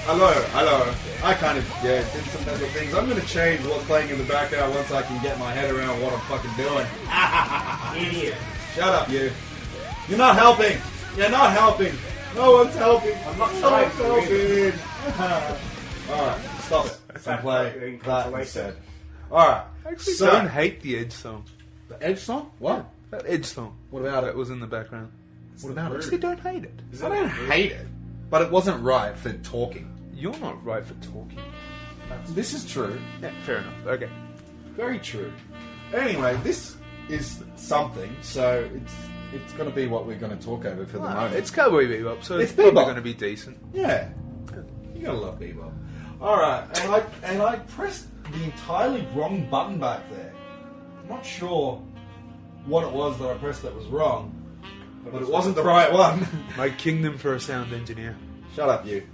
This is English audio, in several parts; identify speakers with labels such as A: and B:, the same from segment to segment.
A: Hello. I kind of, did some mental things. I'm going to change what's playing in the background once I can get my head around what I'm fucking doing.
B: Idiot.
A: Shut up, you. You're not helping. You're not helping. No one's helping.
B: I'm not trying to
A: helping. Alright, stop it. And play that instead. Alright.
C: I actually don't hate the Edge song.
A: The Edge song? What?
C: That Edge song.
A: What about it?
C: That was in the background.
A: What about
C: I
A: it?
C: actually don't hate it.
A: I don't hate it. But it wasn't right for talking.
C: You're not right for talking.
A: This is true.
C: Yeah, fair enough. Okay.
A: Very true. Anyway, this is something, so it's going to be what we're going to talk over for the moment.
C: It's Cowboy Bebop, so it's
A: It's
C: probably
A: Bebop.
C: going to be decent.
A: Yeah. You gotta love Bebop. Alright, and I pressed the entirely wrong button back there. I'm not sure what it was that I pressed that was wrong, but it wasn't the right one.
C: My kingdom for a sound engineer.
A: Shut up, you.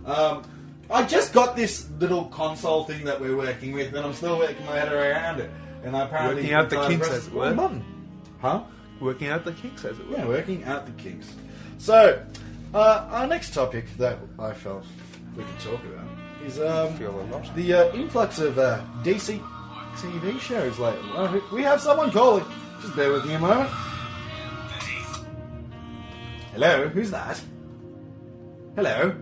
A: I just got this little console thing that we're working with, and I'm still working my head around it. And I apparently
C: Working out the
A: entirely
C: kinks,
A: pressed
C: as it
A: the wrong
C: were.
A: button. Huh?
C: Working out the kinks, as it were.
A: Yeah, working out the kinks. So, our next topic that I felt we could talk about is
C: Feel a lot.
A: the influx of DC TV shows lately. We have someone calling. Just bear with me a moment. Hello, who's that? Hello?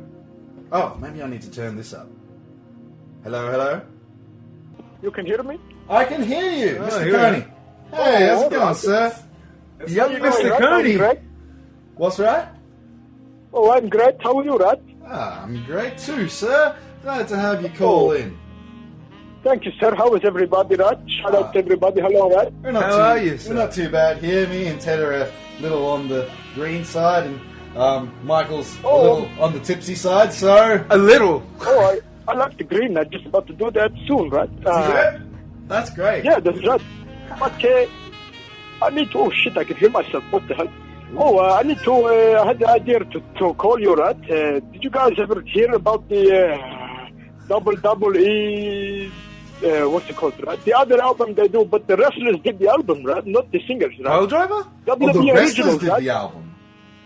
A: Oh, maybe I need to turn this up. Hello?
D: You can hear me?
A: I can hear you,
C: Oh,
A: Mr.
C: here
A: Coney.
C: we
A: Hey, how's it going,
D: alright.
A: sir?
C: Young
D: You
C: Mr.
D: doing, Rat?
C: Coney.
D: I'm great.
A: What's right?
D: Oh, I'm great. How are you, Rat?
A: I'm great too, sir. Glad to have you call in.
D: Thank you, sir. How is everybody, Rat? Shout out to everybody. Hello, Rat.
A: We're not
C: How
A: too,
C: are you,
A: We're
C: sir?
A: not too bad here. Me and Ted are a little on the green side, and Michael's a little on the tipsy side. So
C: A little.
D: Oh, I like the green. I'm just about to do that soon, Rat.
A: that's great.
D: Yeah, that's right. But I need to... Oh, shit, I can hear myself. What the hell? Oh, I need to... I had the idea to call you, Rat. Did you guys ever hear about the Double E... what's it called, right? The other album they do, but the wrestlers did the album, right? Not the singers, right?
C: Pile Driver?
A: Oh, the
D: WWE
A: wrestlers
D: originals,
A: did
D: right?
A: the album.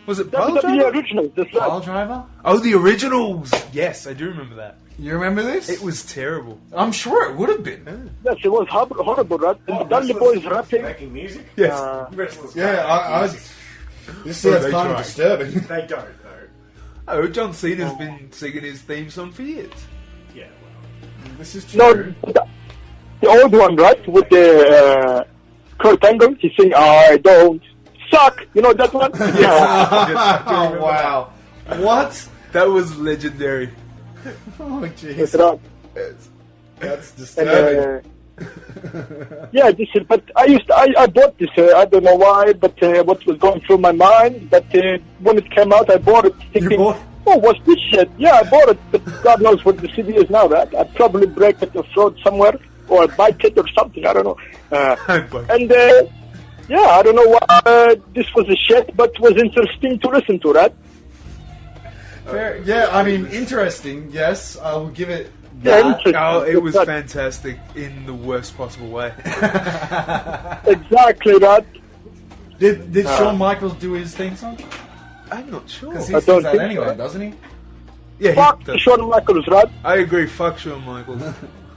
C: Was it Pile
D: WWE
C: Driver?
D: originals, that's
A: Pile
D: right.
A: Driver?
C: Oh, the originals. Yes, I do remember that.
A: You remember this?
C: It was terrible.
A: I'm sure it would have been.
D: Yes, it was horrible, right? And the Dudley Boys rapping.
B: Making music?
C: Yes.
B: Wrestlers
A: Yeah,
B: can't make music.
A: this sounds
C: they
A: kind of
C: tried.
A: disturbing.
B: They don't, though.
C: Oh, John Cena's been singing his theme song for years.
B: Yeah, well.
A: This is
D: No,
A: true.
D: the old one, right? With the Kurt Angle, he sing, I don't suck. You know that one?
A: Oh, wow. What?
C: That was legendary.
A: Oh,
D: That's
A: jeez.
D: right.
A: That's
D: And,
A: disturbing.
D: yeah, this is, but I bought this, I don't know why, but what was going through my mind, but when it came out, I bought it thinking,
A: bought-
D: oh, what's this shit? Yeah, I bought it, but God knows what the CD is now, right? I'd probably break it or throw it somewhere, or bite it or something, I don't know. And, yeah, I don't know why this was a shit, but was interesting to listen to, right?
A: Fair. Yeah, I mean, interesting, yes. I will give it
D: Yeah,
A: that.
D: interesting.
C: Oh, it was
D: But-
C: fantastic in the worst possible way.
D: Exactly, right?
A: Did Shawn Michaels do his theme song?
C: I'm not sure.
A: Because he
D: I
A: sings
D: don't
A: that
D: think
A: anyway,
D: so.
A: doesn't he?
C: Yeah,
D: Fuck
C: he does.
D: Shawn Michaels, right?
C: I agree. Fuck Shawn Michaels.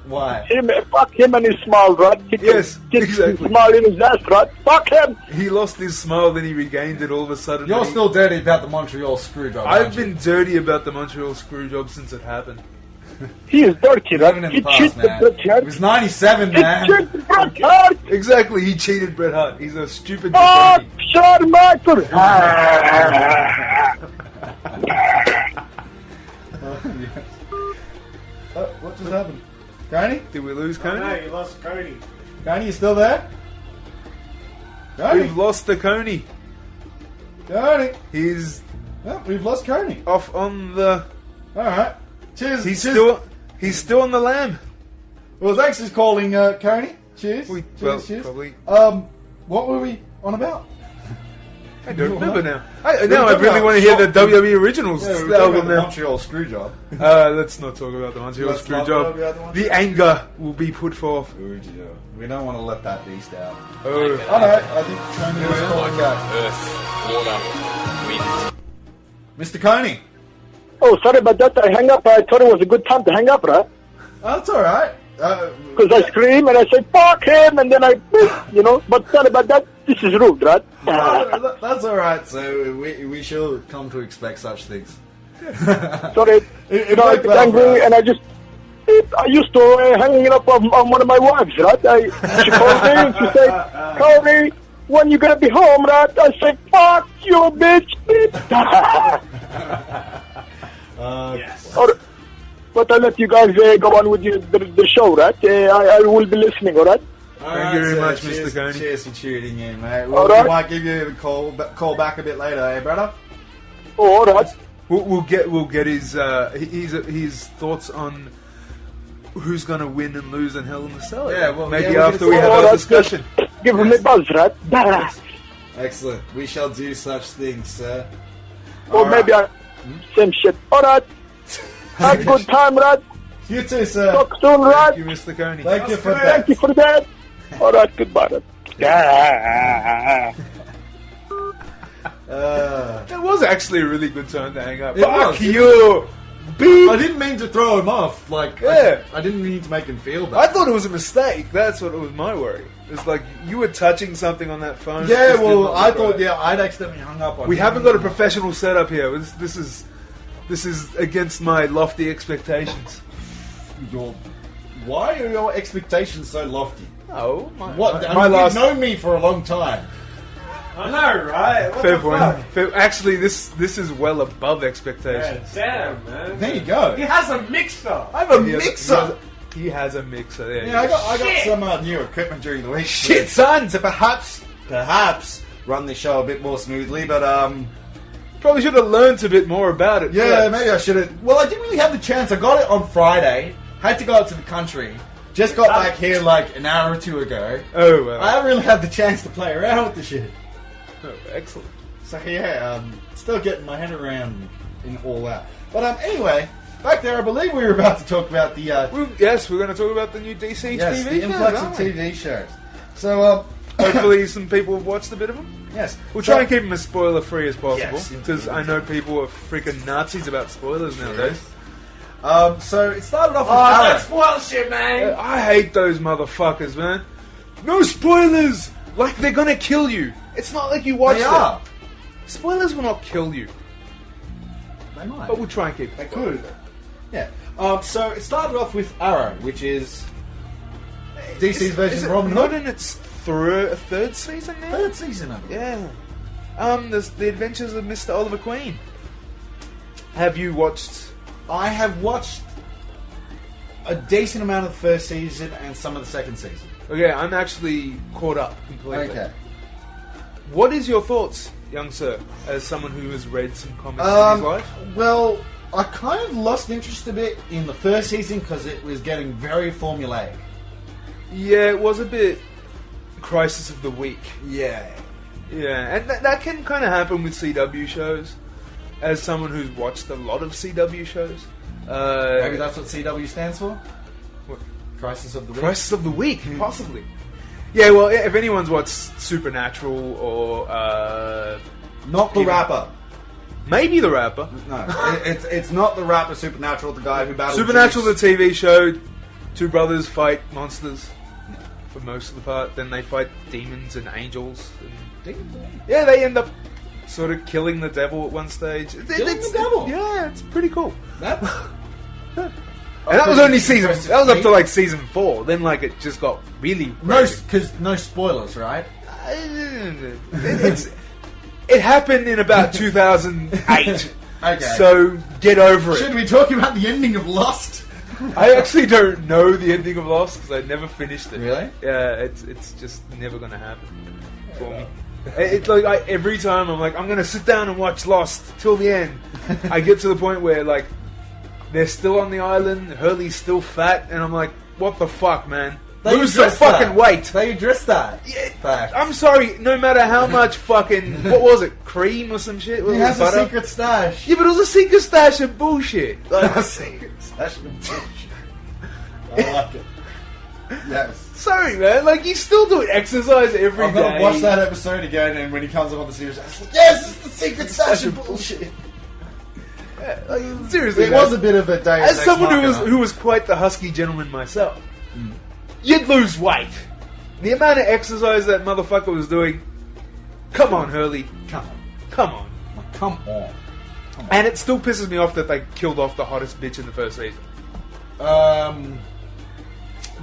A: Why?
D: Fuck him and his smile, right? He
C: Yes,
D: can
C: exactly.
D: smile in his ass, right? Fuck him!
C: He lost his smile, then he regained it all of a sudden.
A: You're
C: and he-
A: still dirty about the Montreal Screwjob.
C: I've
A: aren't you?
C: been dirty about the Montreal Screwjob since it happened.
D: He is dirty,
A: Living
D: right?
A: in
D: He
A: the past,
D: cheated
A: man.
D: Bret Hart.
A: It was 97,
D: He
A: man.
D: cheated Bret Hart!
C: Exactly, he cheated Bret Hart. He's a stupid
D: Fuck
C: jabroni.
D: Shawn Michaels!
A: What just happened? Coney?
C: Did we lose
B: Oh,
C: Coney?
B: no, you lost Cody.
A: Coney, you still there? Coney?
C: We've lost the Coney.
A: Coney?
C: He's
A: Oh, we've lost Coney.
C: off on the.
A: Alright. Cheers.
C: He's
A: cheers.
C: still on the lamb.
A: Well, thanks for calling, Coney. Cheers.
C: We-
A: cheers,
C: well,
A: cheers.
C: probably-
A: What were we on about?
C: I don't remember now. Now I
A: talking
C: really
A: about
C: want to hear the
A: shop-
C: WWE Originals
A: Yeah, we were talking
C: album
A: about the
C: now.
A: Montreal Screwjob.
C: Let's not talk about the Montreal
A: Let's not talk
C: Screwjob.
A: about the Montreal-
C: The anger will be put forth.
A: We don't want to let that beast out.
C: Oh,
A: Alright, I think Coney was calling back.
E: Earth, water, wind.
A: Mr. Coney.
D: Oh, sorry about that. I hung up. I thought it was a good time to hang up, right?
A: Oh, that's all right.
D: Because I scream and I say, fuck him, and then I, you know, but sorry about that. This is rude, right?
A: That's all right. So we shall come to expect such things.
D: Sorry.
A: It
D: I
A: worked
D: get
A: well for
D: angry
A: us.
D: and I used to hang it up on one of my wives, right? She called me and she said, Cody, when you gonna be home, right? I said, fuck you, bitch.
B: Yes.
D: But I'll let you guys go on with the show, right? I will be listening, all right?
C: Thank you very
A: sir.
C: much,
A: Cheers,
C: Mr. Coney.
A: Cheers for tuning in, mate.
D: All
A: We
D: right.
A: might give you a call back a bit later, eh, brother?
D: Oh, all right.
C: We'll get his thoughts on who's gonna win and lose in Hell in the Cellar.
A: Yeah, well,
C: maybe
A: yeah,
C: after we
D: Oh,
C: have our
D: that's good.
C: discussion.
D: Give him a buzz, right?
A: Excellent. We shall do such things, sir.
D: Or maybe same shit. All right. Have a good time, right?
A: You too, sir.
D: Talk soon, right?
C: Thank you, Mr. Coney.
A: Thank you for that.
D: Thank you for that. All right, goodbye. Right?
C: That was actually a really good time to hang up.
A: It
C: Fuck
A: was.
C: you! Beep!
A: I didn't mean to throw him off. Like,
C: Yeah.
A: I didn't mean to make him feel
C: I
A: bad.
C: thought it was a mistake. That's what was my worry. It's like you were touching something on that phone. It
A: Yeah,
C: just did
A: well,
C: not
A: I
C: look
A: thought,
C: right.
A: yeah, I'd accidentally hung up on
C: We
A: him.
C: haven't got a professional setup here. This is against my lofty expectations.
A: Why are your expectations so lofty?
C: Oh,
A: What?
C: my last
A: You've known me for a long time.
B: I know, right? What
C: fair
B: the
C: point.
B: fuck?
C: Actually, this is well above expectations.
B: Yeah, damn, man.
A: There you go.
B: He has a mixer.
A: I have a
C: He has-
A: mixer.
C: He has a mixer. There.
A: Yeah, I got
B: Shit.
A: some new equipment during the week.
C: Shit, son.
A: To perhaps run the show a bit more smoothly, but
C: Probably should have learnt a bit more about it.
A: yeah,
C: first.
A: maybe I should have. Well, I didn't really have the chance. I got it on Friday. Had to go out to the country. Just got back here like an hour or two ago.
C: Oh well.
A: I haven't really had the chance to play around with the shit.
C: Oh, excellent.
A: So yeah, still getting my head around in all that. But anyway, back there, I believe we were about to talk about the
C: Yes, we're going to talk about the new DC
A: yes,
C: TV
A: the
C: shows,
A: influx of
C: aren't we?
A: TV shows. So
C: Hopefully, some people have watched a bit of them.
A: yes,
C: We'll
A: So-
C: try and keep them as spoiler free as possible
A: Yes,
C: because
A: indeed.
C: I know people are freaking Nazis about spoilers nowadays.
A: So it started off with
B: Oh,
A: Aaron.
B: that's spoil shit, man.
C: I hate those motherfuckers, man. No spoilers. Like they're gonna kill you. It's not like you watched
A: They
C: it.
A: are.
C: Spoilers will not kill you,
A: They might.
C: but we'll try and keep
A: They
C: it.
A: could. Yeah. So it started off with Arrow, which is DC's version
C: Is
A: of
C: it
A: Robin
C: not
A: Hood.
C: in its third season now?
A: Third season of it.
C: Yeah. The Adventures of Mr. Oliver Queen. Have you watched?
A: I have watched a decent amount of the first season and some of the second season.
C: Okay, I'm actually caught up completely.
A: Okay.
C: What is your thoughts, young sir, as someone who has read some comics in his life?
A: Well, I kind of lost interest a bit in the first season because it was getting very formulaic.
C: Yeah, it was a bit Crisis of the Week.
A: Yeah.
C: Yeah, and that can kind of happen with CW shows. As someone who's watched a lot of CW shows,
A: Maybe that's what CW stands for?
C: What?
A: Crisis of the Week?
C: Crisis of the Week, possibly. Yeah, well, if anyone's watched Supernatural or
A: Not the
C: Even-
A: rapper.
C: maybe The Rapper,
A: No, it's not the rapper Supernatural, the guy who battled
C: Supernatural,
A: Zeus.
C: the TV show, two brothers fight monsters for most of the part. Then they fight demons and angels. And yeah, they end up sort of killing the devil at one stage.
A: Killing the devil?
C: Yeah, it's pretty cool.
A: That?
C: And that was only season. That was up to like season 4. Then like it just got really.
A: No,
C: crazy.
A: because no spoilers, right?
C: It happened in about 2008.
A: Okay.
C: So get over it.
A: Should we talk about the ending of Lost?
C: I actually don't know the ending of Lost because I never finished it.
A: Really?
C: Yeah, it's just never gonna happen for me. It's like every time I'm like, I'm gonna sit down and watch Lost till the end. I get to the point where like they're still on the island, Hurley's still fat, and I'm like, what the fuck, man? Lose the
A: addressed
C: fucking
A: that.
C: weight.
A: They addressed that.
C: Yeah,
A: Fact.
C: I'm sorry, no matter how much fucking what was it, cream or some shit?
A: He
C: Was it
A: has a
C: butter?
A: secret stash.
C: Yeah, but it was a secret stash of bullshit. Like,
A: A secret stash of bullshit. I like it. Yes.
C: sorry, man. Like you still do exercise every
A: I'm gonna
C: day.
A: watch that episode again, and when he comes up on the series, I'm like, yes, it's the secret stash of bullshit.
C: Yeah, like, seriously,
A: It
C: man.
A: was a bit of a day.
C: As someone who was quite the husky gentleman myself, you'd lose weight. The amount of exercise that motherfucker was doing. Come on, Hurley.
A: Come on.
C: Come on.
A: Come on.
C: And it still pisses me off that they killed off the hottest bitch in the first season.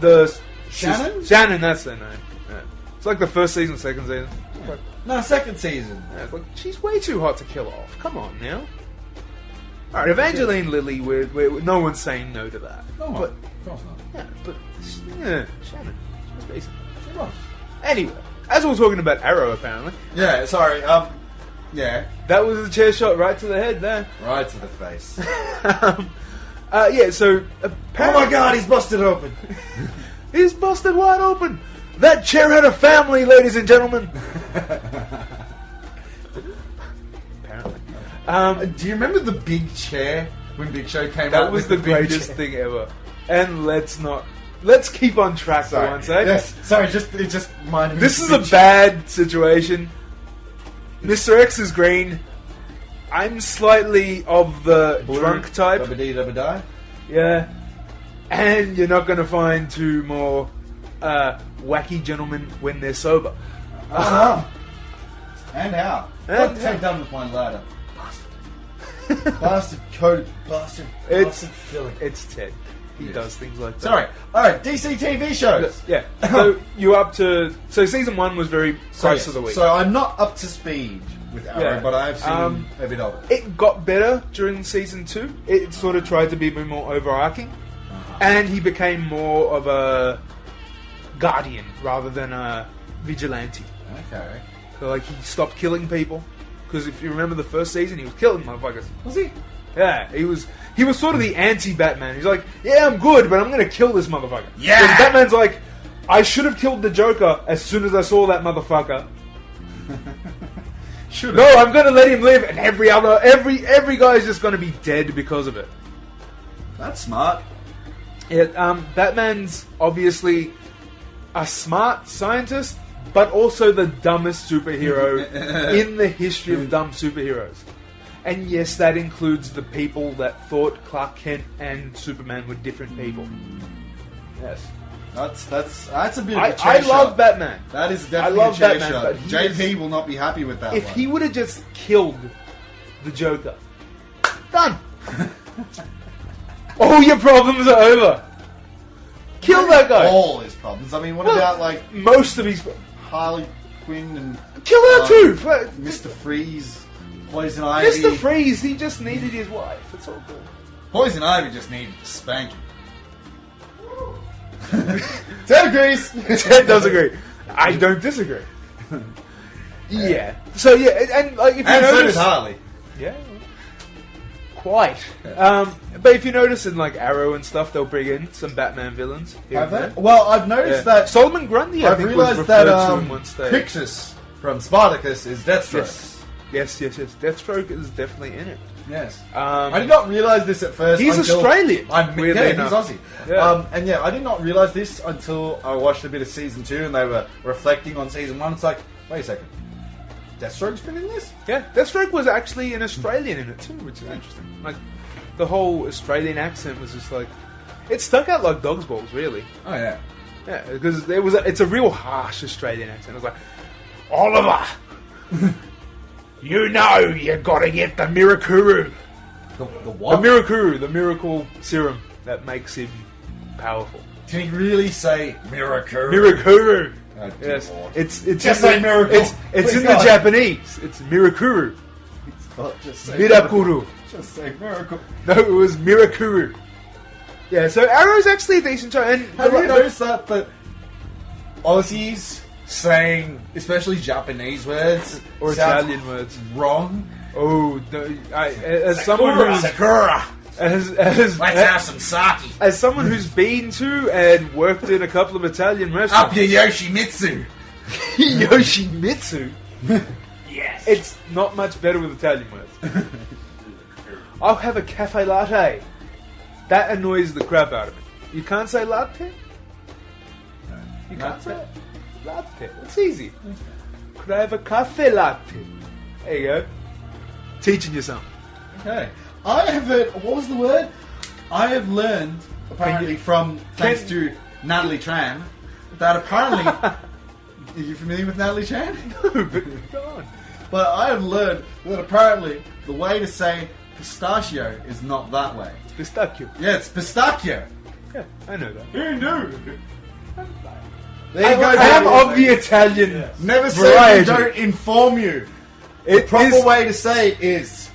C: The
A: Shannon?
C: Shannon, that's their name. Yeah. It's like the first season, second season. Like,
A: No, second season.
C: yeah, it's like, she's way too hot to kill off. Come on now. Alright, Evangeline Lilly, no one's saying no to that.
A: No,
C: But,
A: of course not.
C: yeah, but, yeah, Shannon. She was decent.
A: She was.
C: Anyway, as we were talking about Arrow, apparently,
A: Yeah, sorry. Yeah.
C: that was a chair shot right to the head there.
A: Right to the face.
C: Yeah, so
A: Oh
C: apparently
A: my god, he's busted open.
C: he's busted wide open. That chair had a family, ladies and gentlemen. Apparently,
A: Do you remember the big chair when Big Show came out?
C: that was
A: with
C: the
A: big
C: greatest
A: chair?
C: thing ever. And let's keep on track for
A: Sorry.
C: once, eh?
A: Yes. Sorry, it just reminded me.
C: This
A: of
C: is
A: the
C: a
A: big
C: bad situation. Mr. X is green. I'm slightly of the
A: chair.
C: drunk type.
A: Dabba-dee-dabba-die.
C: Yeah. And you're not going to find two more wacky gentlemen when they're sober.
A: And how?
C: And
A: What have done with my ladder? Bastard. Bastard coated. Bastard. Bastard filling.
C: It's Ted. He
A: Yes.
C: does things like that.
A: Sorry. Alright, DC TV shows.
C: Yeah. So you're up to... So season 1 was very close to the week.
A: So I'm not up to speed with Arrow,
C: Yeah.
A: but I have seen a bit of it.
C: It got better during season 2. It sort of tried to be a bit more overarching. And he became more of a guardian rather than a vigilante.
A: Okay.
C: So like he stopped killing people. Because if you remember the first season, he was killing motherfuckers.
A: Was he?
C: Yeah, he was sort of the anti-Batman. He's like, yeah, I'm good, but I'm going to kill this motherfucker.
A: Yeah!
C: 'Cause Batman's like, I should have killed the Joker as soon as I saw that motherfucker.
A: Should
C: No, I'm going to let him live, and every guy's just going to be dead because of it.
A: That's smart.
C: Yeah, Batman's obviously a smart scientist, but also the dumbest superhero in the history of dumb superheroes. And yes, that includes the people that thought Clark Kent and Superman were different people. Yes.
A: That's a bit of a chair
C: I love
A: shot.
C: Batman.
A: That is definitely
C: I love
A: a chair
C: Batman,
A: shot.
C: but he
A: JP will not be happy with that
C: If
A: one.
C: he would have just killed the Joker, done. All your problems are over. Kill that guy.
A: All his problems. I mean, what about like
C: Most of his...
A: Harley Quinn and
C: Kill her too.
A: Mr. Freeze, Poison Ivy?
C: Mr. Freeze, he just needed his wife. It's all good.
A: Poison Ivy just needed to spank him. Ted agrees.
C: Ted does agree. I don't disagree. Yeah. So yeah, and like if you
A: And so did
C: notice,
A: Harley.
C: yeah, quite. But if you notice in like Arrow and stuff, they'll bring in some Batman villains. here
A: Have
C: and
A: they?
C: there.
A: Well, I've noticed
C: Yeah.
A: that.
C: Solomon Grundy, I
A: I've
C: think, was
A: realised
C: referred
A: that
C: to in one stage.
A: Pictus from Spartacus is Deathstroke.
C: Yes. Deathstroke is definitely in it.
A: Yes.
C: Um,
A: I did not realise this at first.
C: He's
A: until
C: Australian, weirdly
A: Yeah,
C: enough.
A: he's Aussie.
C: Yeah.
A: And yeah, I did not realise this until I watched a bit of season 2 and they were reflecting on season 1. It's like, wait a second, Deathstroke's been in this?
C: Yeah, Deathstroke was actually an Australian in it too, which is interesting. Like, the whole Australian accent was just like... It stuck out like dog's balls, really.
A: Oh yeah.
C: Yeah, because it's a real harsh Australian accent. It was like, Oliver, you know you gotta get the Mirakuru.
A: The what?
C: The Mirakuru, the miracle serum that makes him powerful.
A: Can he really say miracle?
C: Mirakuru.
A: Oh, dear
C: Yes,
A: Lord.
C: it's
A: Just
C: in
A: say
C: the,
A: miracle.
C: It's
A: Please
C: in
A: God.
C: the Japanese. It's Mirakuru.
A: Oh, just say
C: Mirakuru.
A: Just say miracle.
C: No, it was Mirakuru. Yeah, so Arrow's actually a decent show. And
A: Have you noticed that Aussies saying, especially Japanese words
C: or
A: sounds
C: Italian words?
A: wrong?
C: Oh, no, as someone who's
A: Sakura.
C: as
A: Let's have some sake.
C: as someone who's been to and worked in a couple of Italian
A: Up
C: restaurants,
A: your Yoshimitsu.
C: Yoshimitsu,
B: Yes.
C: it's not much better with Italian words. I'll have a cafe latte. That annoys the crap out of me. You can't say latte? You can't say it? Latte. It's easy. Could I have a cafe latte? There you go. Teaching you something.
A: Okay. I have heard. What was the word? I have learned apparently thanks to Natalie Tran that apparently. Are you familiar with Natalie Tran?
C: No, but go on.
A: But I have learned that apparently the way to say pistachio is not that way.
C: Pistachio.
A: Yeah, it's pistachio.
C: Yeah, I know that.
B: Who knew?
A: There you go.
C: I am
A: David.
C: of the Italian.
A: Never say
C: variety.
A: we don't inform you. The
C: It
A: proper
C: is
A: way to say it is.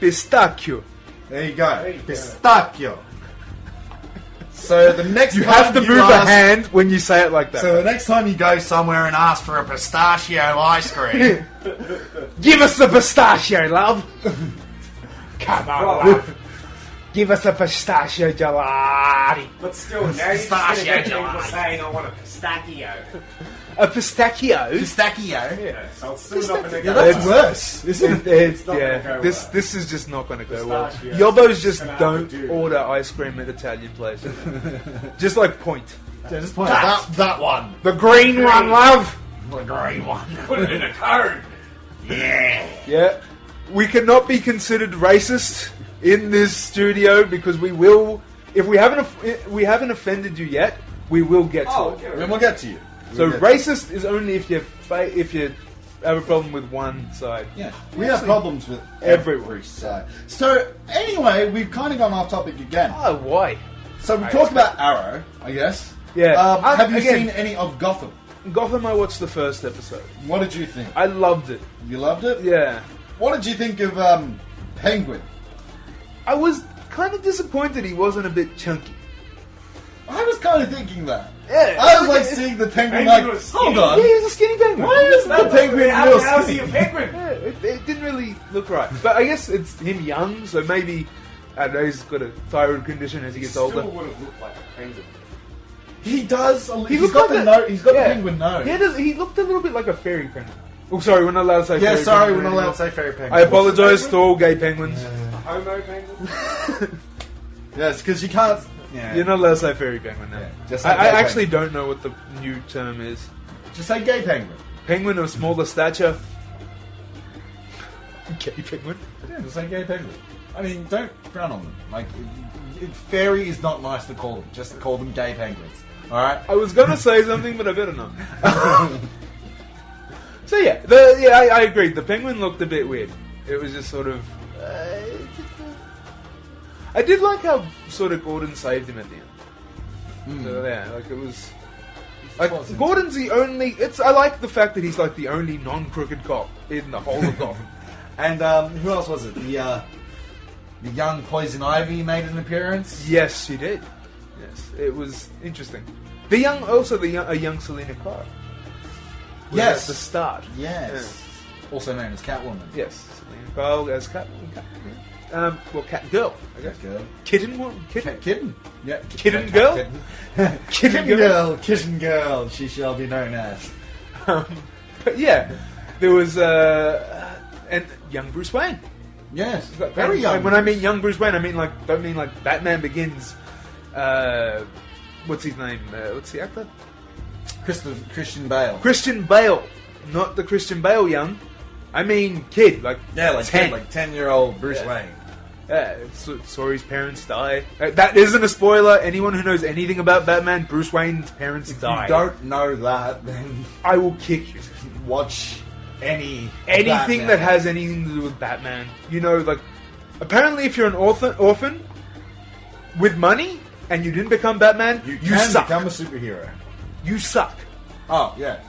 C: pistachio.
A: There you go.
B: you go.
A: Pistachio. So the next
C: You
A: time
C: have to move a
A: ask-
C: hand when you say it like that.
A: So the next time you go somewhere and ask for a pistachio ice cream,
C: Give us the pistachio, love. Come on, love. Give us a pistachio gelati.
B: But still, now you're just going to get people saying I want a pistachio.
C: A pistachio?
A: pistachio.
B: Yeah, so it's still not going to
A: Yeah,
B: go
A: that's
B: well.
A: worse, isn't it?
C: It's,
B: not gonna
C: yeah,
B: go
C: this
B: well.
C: this is just not going to go well.
B: Pistachio.
C: Yobbos
B: It's
C: just
B: gonna have
C: don't
B: to do.
C: order ice cream at Italian places. Just like Point.
A: Yeah, just point out that one.
C: The green one, love!
A: The green one.
B: Put it in a code.
A: Yeah.
C: Yeah. We cannot be considered racist in this studio because we will... If we haven't offended you yet, we will get to it.
A: Then we'll get to you.
C: So
A: We'll get to
C: racist is only if you have a problem with one side.
A: you. Yeah. We have problems with
C: Everyone.
A: every side. So anyway, we've kind of gone off topic again.
C: Oh, why?
A: So we talked about Arrow, I guess.
C: Yeah.
A: Have you
C: Again-
A: seen any of Gotham?
C: Gotham, I watched the first episode.
A: What did you think?
C: I loved it.
A: You loved it?
C: Yeah.
A: What did you think of Penguin?
C: I was kind of disappointed he wasn't a bit chunky.
A: I was kind of thinking that.
C: Yeah.
A: I was like seeing the penguin
B: Penguin
A: like,
B: was skinny.
A: hold on.
C: Yeah, he's a skinny penguin.
A: Why is the penguin real
B: How's he a
A: skinny?
B: penguin?
C: Yeah, it didn't really look right. But I guess it's him young, so maybe, I don't know, he's got a thyroid condition as he gets
B: Still
C: older.
B: would have looked like a penguin.
A: He does. He's
C: looked
A: got
C: like
A: the
C: a-
A: nose. He's got
C: yeah.
A: the penguin nose.
C: He looked a little bit like a fairy penguin. Oh, sorry, we're not allowed to say
A: Yeah,
C: fairy
A: sorry,
C: penguin
A: we're not allowed
C: anymore.
A: to say fairy penguin.
C: I apologise to all gay penguins.
B: Homo penguin?
A: Yes, because you can't. Yeah.
C: You're not allowed to say fairy penguin now.
A: Yeah, just say
C: I
A: gay
C: actually don't know what the new term is.
A: Just say gay penguin.
C: Penguin of smaller stature. Gay penguin.
A: Yeah, just say gay penguin. I mean, don't frown on them. Like, fairy is not nice to call them. Just call them gay penguins. All right.
C: I was gonna say something, but I better not. So yeah, I agreed. The penguin looked a bit weird. It was just sort of. I did like how sort of Gordon saved him at the end. So, yeah, like it was. Like
A: Was it?
C: Gordon's the only. I like the fact that he's like the only non-crooked cop in the whole of Gotham.
A: And who else was it? The young Poison Ivy made an appearance.
C: Yes, he did. Yes, it was interesting. A young Selena Kyle. Was
A: Yes.
C: at the start.
A: Yes. Also known as Catwoman.
C: Yes, Selena Kyle as Cat Girl, I guess.
A: Girl.
C: Kitten.
A: Kitten. Yeah.
C: Kitten girl?
A: Kitten.
C: Kitten girl.
A: girl. Kitten girl. She shall be known as.
C: But yeah, there was and young Bruce Wayne.
A: Yes. Very young.
C: When I mean young Bruce Wayne, don't mean like Batman Begins. What's his name? What's the actor?
A: Christian Bale.
C: Christian Bale, not the Christian Bale young. I mean kid, like
A: Yeah, like
C: 10.
A: 10-year-old Bruce
C: Yeah.
A: Wayne.
C: Saw his parents die. That isn't a spoiler. Anyone who knows anything about Batman, Bruce Wayne's parents
A: If
C: die.
A: you don't know that, then
C: I will kick you.
A: watch anything
C: Anything that has anything to do with Batman. You know, like, apparently if you're an orphan with money and you didn't become Batman,
A: you
C: you
A: can
C: suck.
A: become a superhero.
C: You suck.
A: Oh yeah,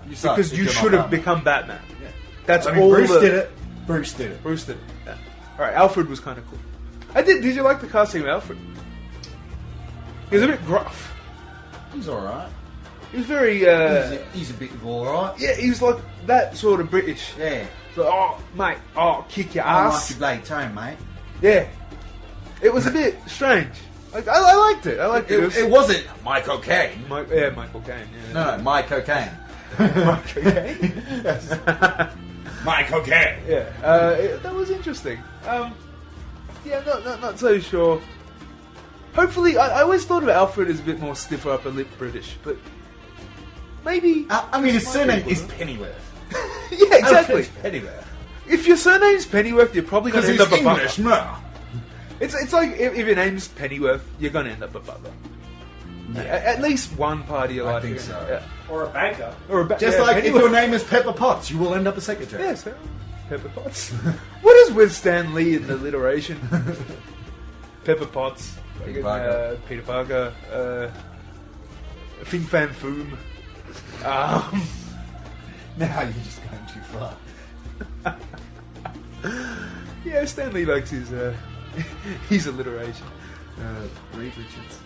A: you suck
C: Because
A: if
C: you
A: you're not
C: should have
A: Batman.
C: become Batman.
A: Yeah.
C: That's
A: I mean,
C: all
A: Bruce
C: the-
A: did it. Bruce did it.
C: Bruce did it. Yeah. Alright, Alfred was kind of cool. Did you like the casting of Alfred? He was a bit gruff.
A: He's all right.
C: He was very,
A: He's a bit of all right.
C: yeah, he was like that sort of British.
A: Yeah.
C: So, oh, mate, kick your
A: I like
C: ass.
A: your blade tone, mate.
C: Yeah. It was a bit strange. Like, I liked it. I liked it.
A: It wasn't my cocaine.
C: Michael Caine. Yeah.
A: No, my cocaine.
C: Michael Caine.
A: My cocaine.
C: Yeah. That was interesting. Yeah, not so sure. Hopefully, I always thought of Alfred as a bit more stiffer upper lip British, but maybe.
A: I mean, his
C: Might
A: surname
C: be
A: is
C: one.
A: Pennyworth.
C: Yeah, exactly.
A: Alfred's Pennyworth.
C: If your surname's Pennyworth, you're probably going
A: Because
C: to
A: he's
C: end up a
A: English,
C: bumper.
A: no.
C: It's like if your name's Pennyworth, you're gonna end up a butler.
A: Yeah.
C: At least one part of your
A: I
C: life.
A: think
C: you're
A: so.
C: gonna- yeah.
B: Or a banker.
C: Or
A: Just like if your name is Pepper Potts, you will end up a secretary.
C: Yes, Pepper Potts. What is with Stan Lee in the alliteration? Pepper Potts,
A: Peter Parker.
C: Peter Parker, Fin Fan Foom.
A: Now you're just going too far.
C: Yeah, Stan Lee likes his alliteration.
A: Reed Richards.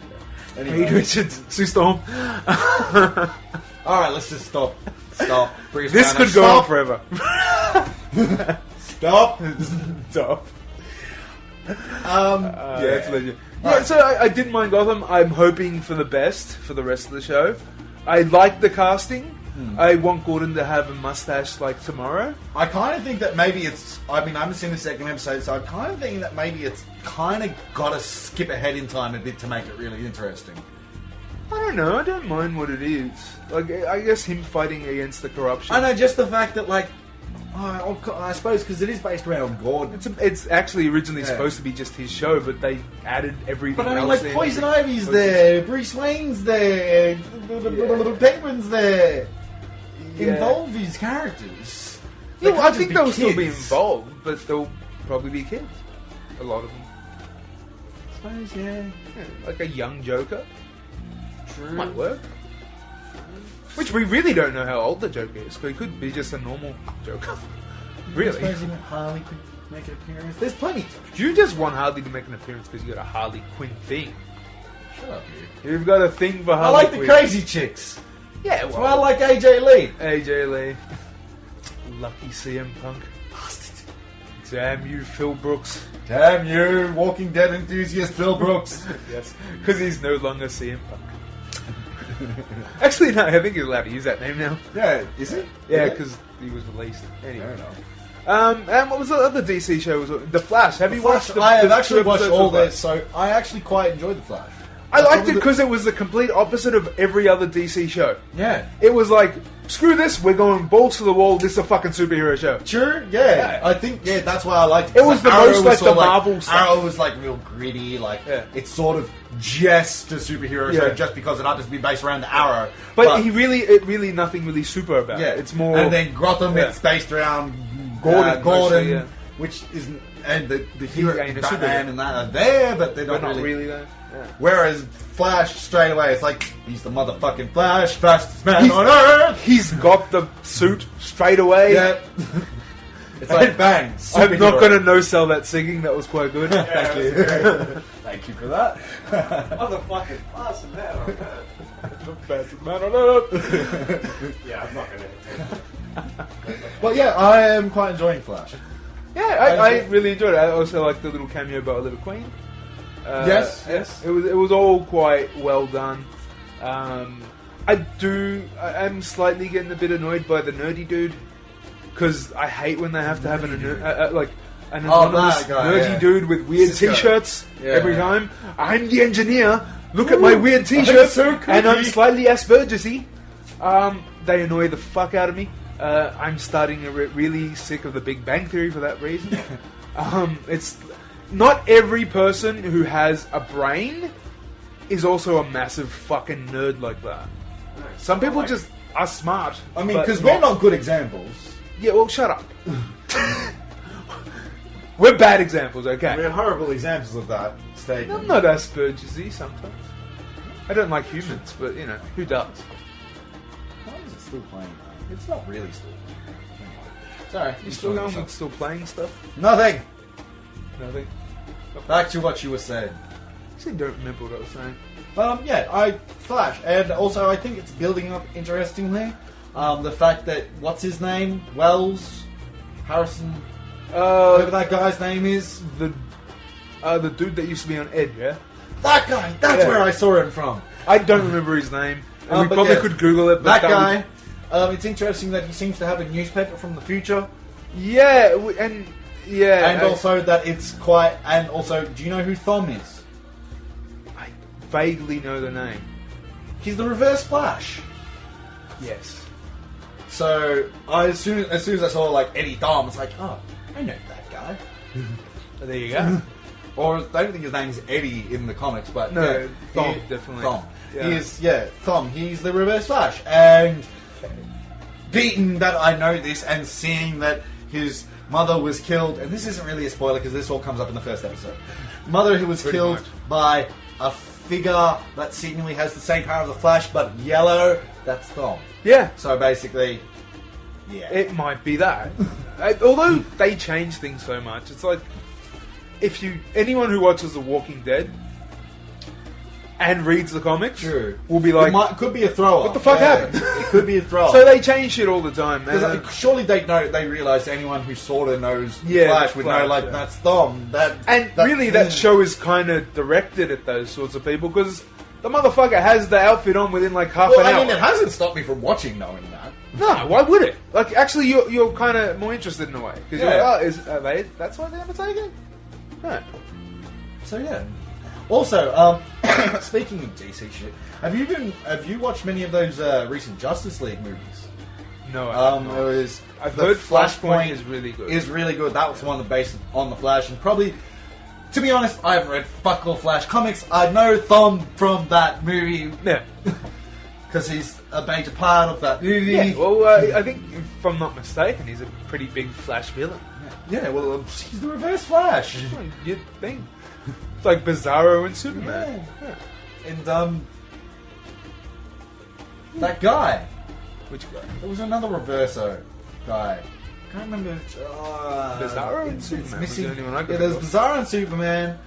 C: Reed Richards, Sue Storm.
A: Alright, let's just stop. Stop. Bruce
C: This
A: Banner,
C: could go on forever.
A: Stop.
C: Stop.
A: Yeah,
C: it's legit. Yeah, so I didn't mind Gotham. I'm hoping for the best for the rest of the show. I like the casting. I want Gordon to have a mustache like tomorrow.
A: I kind of think that maybe it's... I mean, I haven't seen the second episode, so I kind of think that maybe it's kind of got to skip ahead in time a bit to make it really interesting.
C: I don't know. I don't mind what it is. Like, I guess him fighting against the corruption.
A: I know, just the fact that, like... I suppose because it is based around Gordon.
C: It's actually originally supposed to be just his show, but they added everything
A: But I mean,
C: else
A: like,
C: in.
A: Poison Ivy's there, Bruce Wayne's there, the Penguin's there.
C: Yeah.
A: Involve these characters.
C: Yeah,
A: They
C: well, I
A: can't
C: think
A: just
C: they'll still be
A: kids.
C: involved, but they'll probably be kids. A lot of them.
A: I suppose, yeah.
C: Yeah, like a young Joker.
A: True.
C: Might work. Which we really don't know how old the Joker is, because he could be just a normal Joker.
A: I
C: Really?
A: suppose even Harley could make an appearance. There's plenty.
C: You just want Harley to make an appearance because you got a Harley Quinn thing.
A: Shut up, you.
C: You've got a thing for Harley
A: I like
C: Quinn.
A: the crazy chicks.
C: Yeah,
A: That's why I like AJ Lee.
C: AJ Lee. Lucky CM Punk. Damn you, Phil Brooks.
A: Damn you, Walking Dead enthusiast Phil Brooks.
C: Yes, because he's no longer CM Punk. Actually, no, I think he's allowed to use that name now.
A: Yeah, is it?
C: Yeah, because he was released. Anyway.
A: Fair enough.
C: And what was the other DC show? Was The Flash. Have you watched?
A: I have
C: the
A: actually
C: two
A: watched
C: episodes
A: all
C: of Flash?
A: this, so I actually quite enjoyed The Flash.
C: I liked it because it was the complete opposite of every other DC show.
A: Yeah.
C: It was like, screw this, we're going balls to the wall, this is a fucking superhero show.
A: True, yeah. I think, that's why I liked it.
C: It was the
A: Arrow
C: most like
A: sort
C: the
A: of
C: Marvel stuff.
A: Arrow was like real gritty, like, it's sort of just a superhero show,
C: Yeah.
A: just because it happens to be based around the Arrow.
C: But nothing really super about it. It's more...
A: And then Gotham, it's based around
C: Gordon,
A: Gordon,
C: mostly,
A: which isn't... And the hero,
C: ain't a
A: Batman
C: superhero.
A: and that are there, but they're
C: but
A: not,
C: not really though. Yeah.
A: Whereas Flash, straight away, it's like, he's the motherfucking Flash, fastest man on Earth!
C: He's got the suit straight away.
A: Yeah. It's like, bang,
C: I'm not
A: superhero.
C: going to no-sell that singing, that was quite good.
A: Thank you. Thank you for that.
B: Motherfucking fastest man on Earth.
C: Fastest man on Earth.
B: Yeah, I'm not gonna.
A: Well, yeah, I am quite enjoying Flash.
C: Yeah, I really enjoyed it. I also like the little cameo by Oliver Queen.
A: Yes.
C: It was all quite well done. I'm slightly getting a bit annoyed by the nerdy dude because I hate when they have to have an anonymous
A: that guy,
C: nerdy dude with weird
A: Cisco.
C: t-shirts
A: Yeah.
C: every time. I'm the engineer. Look at my weird t-shirt,
A: so creepy.
C: and I'm slightly Aspergersy. They annoy the fuck out of me. I'm starting to really sick of the Big Bang Theory for that reason. It's not every person who has a brain is also a massive fucking nerd like that. Some people just are smart.
A: I mean,
C: but
A: because we're not good examples.
C: Yeah, well, shut up. We're bad examples, okay?
A: We're horrible examples of that statement.
C: I'm not Aspergersy sometimes. I don't like humans, but you know, who does?
A: Why is it still playing that? It's not really still playing. Sorry,
C: You still going with still playing stuff?
A: Nothing.
C: Nothing.
A: Back to what you were saying.
C: Actually, don't remember what I was saying.
A: Flash, and also I think it's building up interestingly. The fact that what's his name, Wells, Harrison, whatever that guy's name is,
C: The dude that used to be on Ed, yeah?
A: that guy. That's
C: Yeah.
A: where I saw him from.
C: I don't remember his name. And we
A: But
C: probably
A: yeah,
C: could Google it. But
A: That guy.
C: would-
A: It's interesting that he seems to have a newspaper from the future,
C: Yeah, and
A: also that it's quite. And also, do you know who Thom is?
C: I vaguely know the name.
A: He's the Reverse Flash.
C: Yes.
A: So as soon as I saw like Eddie Thom, it's like, oh, I know that guy.
C: There you go.
A: or I don't think his name is Eddie in the comics, but
C: No, Thom, definitely.
A: Thom.
C: Yeah.
A: Thom. He's the Reverse Flash, and beaten that I know this, and seeing that his mother was killed, and this isn't really a spoiler because this all comes up in the first episode. Mother who was killed by a figure that seemingly has the same power as the Flash, but yellow. That's Thom.
C: Yeah.
A: So basically, yeah.
C: It might be that. Although they change things so much, it's like anyone who watches The Walking Dead and reads the comics will be like,
A: could be a thrower.
C: What the fuck happened?
A: It could be a thrower.
C: So they change shit all the time, man.
A: Like, surely they realise anyone who sort of knows Flash would know, like, that's Thom.
C: That show is kind of directed at those sorts of people, because the motherfucker has the outfit on within like half an hour.
A: I mean, it hasn't stopped me from watching knowing that.
C: No, why would it? Like, actually, you're kind of more interested in a way. Because you're like, that's why they're undertaking? No.
A: So, yeah. Also, speaking of DC shit, have you watched many of those recent Justice League movies?
C: No, I've heard Flashpoint is really good.
A: That was the one that based on the Flash, and probably, to be honest, I haven't read fuck all Flash comics. I know Thom from that movie.
C: Yeah.
A: Because he's a major part of that movie.
C: Yeah, well, I think, if I'm not mistaken, he's a pretty big Flash villain.
A: Yeah, well, he's the Reverse Flash.
C: You'd think. It's like Bizarro and Superman.
A: Yeah. And, that guy.
C: Which guy?
A: There was another Reverso guy. I can't remember.
C: Bizarro and Superman.
A: Missing.
C: Was the only one I could
A: There's
C: remember.
A: Bizarro and Superman.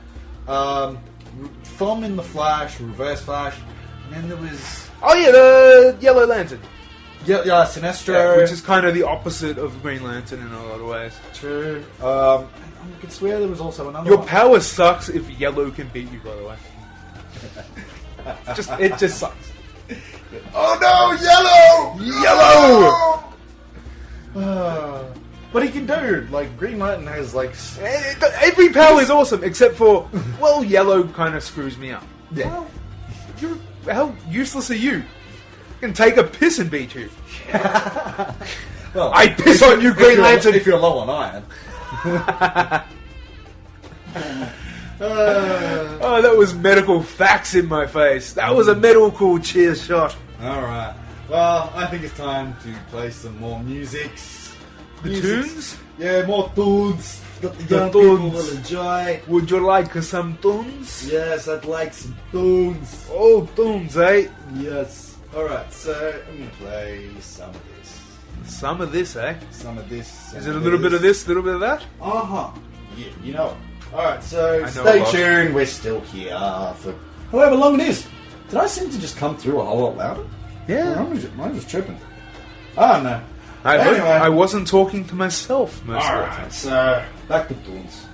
A: Thom in the Flash, Reverse Flash, and then there was.
C: Oh yeah, the Yellow Lantern.
A: Yeah, Sinestro,
C: Yeah, which is kind of the opposite of Green Lantern in a lot of ways.
A: True. I could swear there was also another.
C: Your
A: one.
C: power sucks if Yellow can beat you. By the way, it just sucks.
A: Oh no, Yellow! But he can do, like, Green Lantern has, like...
C: Every power is awesome, except for, well, Yellow kind of screws me up.
A: Yeah.
C: Well, how useless are you? I can take a piss and beat you.
A: Well,
C: I piss on you, Green Lantern!
A: If you're low on iron.
C: Oh, that was medical facts in my face. That was a medical cheer shot.
A: Alright. Well, I think it's time to play some more musics.
C: Tunes?
A: Yeah, more tunes that the young
C: tunes.
A: people will enjoy.
C: Would you like some tunes?
A: Yes, I'd like some tunes.
C: Oh, tunes, eh?
A: Yes. Alright, so I'm going to play some of this.
C: Some of this, eh?
A: Some of this.
C: Is it a little bit of this, a little bit of that?
A: Uh-huh. Yeah, you know it. Alright, so
C: I know
A: stay
C: a lot.
A: tuned. We're still here for however long it is. Did I seem to just come through a whole lot louder?
C: Yeah.
A: I'm just tripping. I don't know.
C: Anyway. I wasn't talking to myself most of the time.
A: Alright, so back to tunes.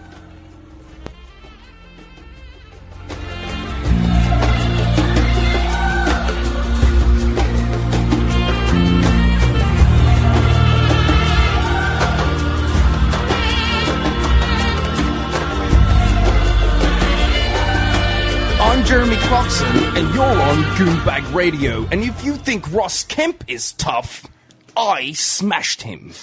E: I'm Jeremy Clarkson, and you're on Goonbag Radio. And if you think Ross Kemp is tough, I smashed him.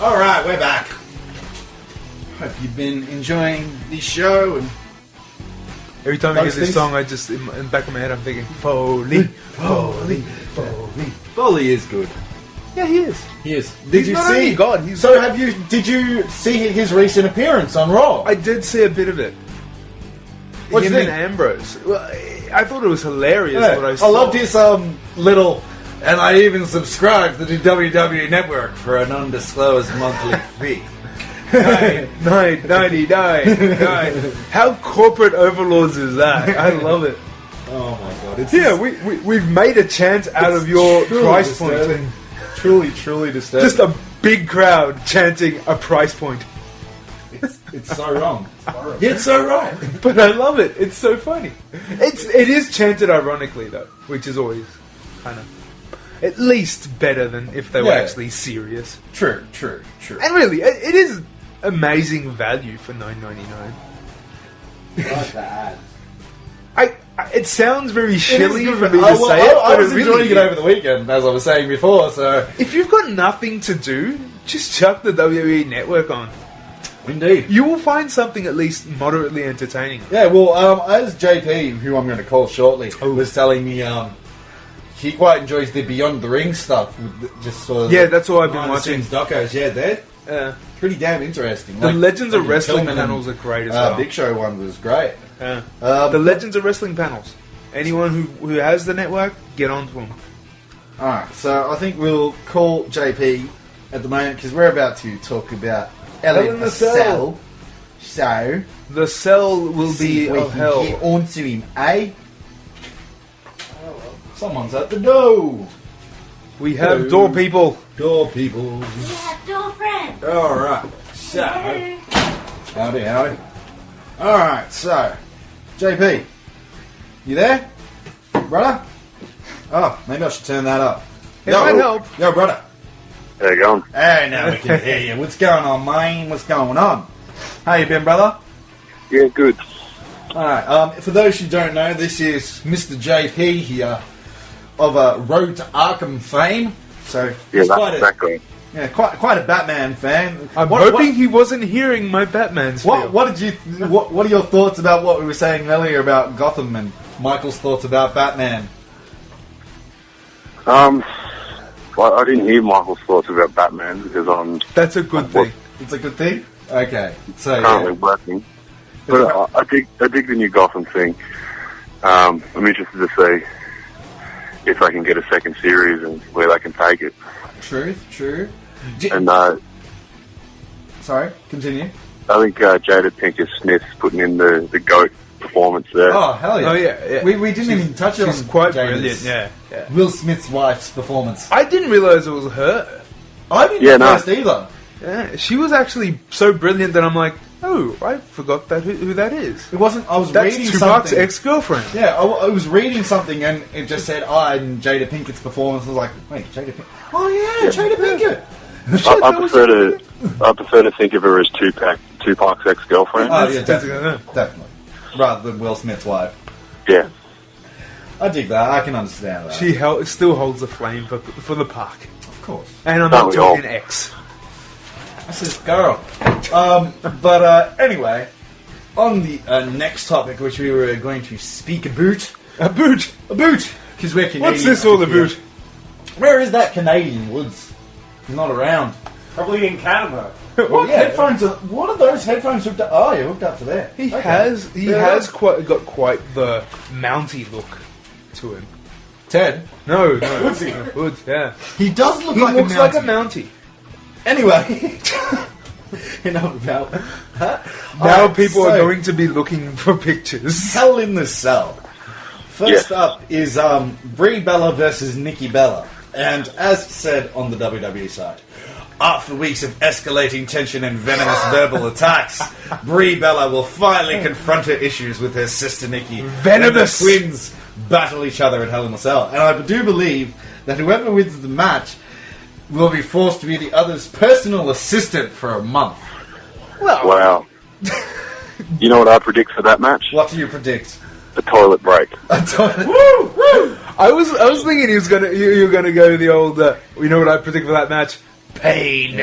A: Alright, we're back. Hope you've been enjoying the show. And
C: Every time I
A: Those
C: hear this
A: things?
C: song, I just, in the back of my head, I'm thinking, Foley, Foley, Foley.
A: Foley is good.
C: Yeah, he is.
A: He is.
C: He's not only God, he's...
A: So did you see his recent appearance on Raw?
C: I did see a bit of it.
A: What'd
C: Him
A: you
C: and
A: think?
C: Ambrose. Well, I thought it was hilarious
A: Yeah,
C: what I
A: I
C: saw.
A: loved his little, and I even subscribed to the WWE Network for an undisclosed monthly fee.
C: Nine. How corporate overlords is that? I love it.
A: Oh my god! It's
C: Yeah, we've made a chant out of your
A: truly
C: price point.
A: disturbing. Truly disturbing.
C: Just a big crowd chanting a price point.
A: It's so wrong. It's so right.
C: But I love it. It's so funny. It is chanted ironically though, which is always kind of at least better than if they were
A: Yeah.
C: actually serious.
A: True.
C: And really, it is amazing value for $9.99.
A: I like the ad.
C: It sounds very
A: It is
C: shilly
A: good
C: for me to
A: well,
C: say it,
A: I
C: but
A: was
C: it really
A: enjoying it
C: is.
A: over the weekend, as I was saying before, so...
C: If you've got nothing to do, just chuck the WWE Network on.
A: Indeed.
C: You will find something at least moderately entertaining.
A: Yeah, well, as JP, who I'm going to call shortly, was telling me, he quite enjoys the Beyond the Ring stuff. With just sort of
C: Yeah, that's all I've been
A: behind-the-scenes docos. Yeah, they're pretty damn interesting.
C: The Legends of
A: like
C: Wrestling
A: Tillman
C: panels are great as well.
A: Big Show one was great.
C: The Legends of Wrestling panels. Anyone who has the network, get onto them.
A: Alright, so I think we'll call JP at the moment, because we're about to talk about Hell in the Cell. So,
C: The cell will
A: see
C: be
A: if we
C: of
A: can
C: hell.
A: get onto him, eh? Someone's at the door.
C: We have
A: Hello.
C: door people.
A: Door people.
F: We have door friends.
A: Alright, so. Howdy. Alright, so. JP, you there? Brother? Oh, maybe I should turn that up.
C: It might help.
A: Yo, brother.
D: How you going?
A: Hey, now we can hear you. What's going on, man? What's going on? How you been, brother?
D: Yeah, good.
A: Alright, for those who don't know, this is Mr. JP here of Road to Arkham fame. So,
D: Yeah,
A: he's
D: that's exactly.
A: quite a Batman fan.
C: I'm hoping he wasn't hearing my Batman spiel.
A: What are your thoughts about what we were saying earlier about Gotham and Michael's thoughts about Batman?
D: Well, I didn't hear Michael's thoughts about Batman because I'm
C: That's a good thing.
A: It's a good thing? Okay. So,
D: currently working. But I dig the new Gotham thing. I'm interested to see if I can get a second series and where they can take it.
A: True.
D: And
A: Sorry, continue.
D: I think Jada Pinkett Smith's putting in the GOAT performance there.
A: Oh, hell yeah.
C: Oh, yeah.
A: We didn't even touch on
C: She's quite
A: Jada's-
C: brilliant, yeah.
A: Will Smith's wife's performance.
C: I didn't realise it was her.
A: I didn't
D: Yeah,
A: at
D: no.
A: first either.
C: Yeah, she was actually so brilliant that I'm like, oh, I forgot who that is.
A: It wasn't. I was
C: That's
A: reading
C: Tupac's
A: something.
C: ex-girlfriend.
A: Yeah, I was reading something and it just said, and Jada Pinkett's performance. I was like, wait, Jada Pinkett? Oh yeah, Jada Pinkett.
D: I prefer to think of her as Tupac's ex-girlfriend.
A: Oh yeah,
C: That's-
A: definitely. Rather than Will Smith's wife.
D: Yeah.
A: I dig that. I can understand that.
C: She still holds a flame for the park.
A: of course.
C: And I'm
D: Don't
C: not
D: we all?
C: talking X.
A: That's his girl. Anyway, on the next topic, which we were going to speak about.
C: A boot!
A: Because we're Canadian.
C: What's this all about?
A: Where is that Canadian Woods? He's not around.
B: Probably in Canada.
A: Well, yeah, headphones. What are those headphones hooked up? Oh, you're hooked up to there.
C: He
A: Okay.
C: has
A: Yeah.
C: got quite the mounty look to him.
A: Ted.
C: No. Woods, yeah.
A: He does look
C: He
A: like
C: looks
A: a
C: like a
A: mountie.
C: mountie.
A: Anyway, enough about that.
C: Now
A: Alright,
C: people are
A: so,
C: going to be looking for pictures.
A: Hell in the Cell. First up is Brie Bella versus Nikki Bella, and as said on the WWE side, after weeks of escalating tension and venomous verbal attacks, Brie Bella will finally confront her issues with her sister Nikki.
C: Venomous!
A: And the twins battle each other at Hell in the Cell, and I do believe that whoever wins the match will be forced to be the other's personal assistant for a month. Well,
D: Wow. You know what I predict for that match?
A: what do you predict?
D: A toilet break.
C: I was thinking you were gonna go the old. You know what I predict for that match? Pain.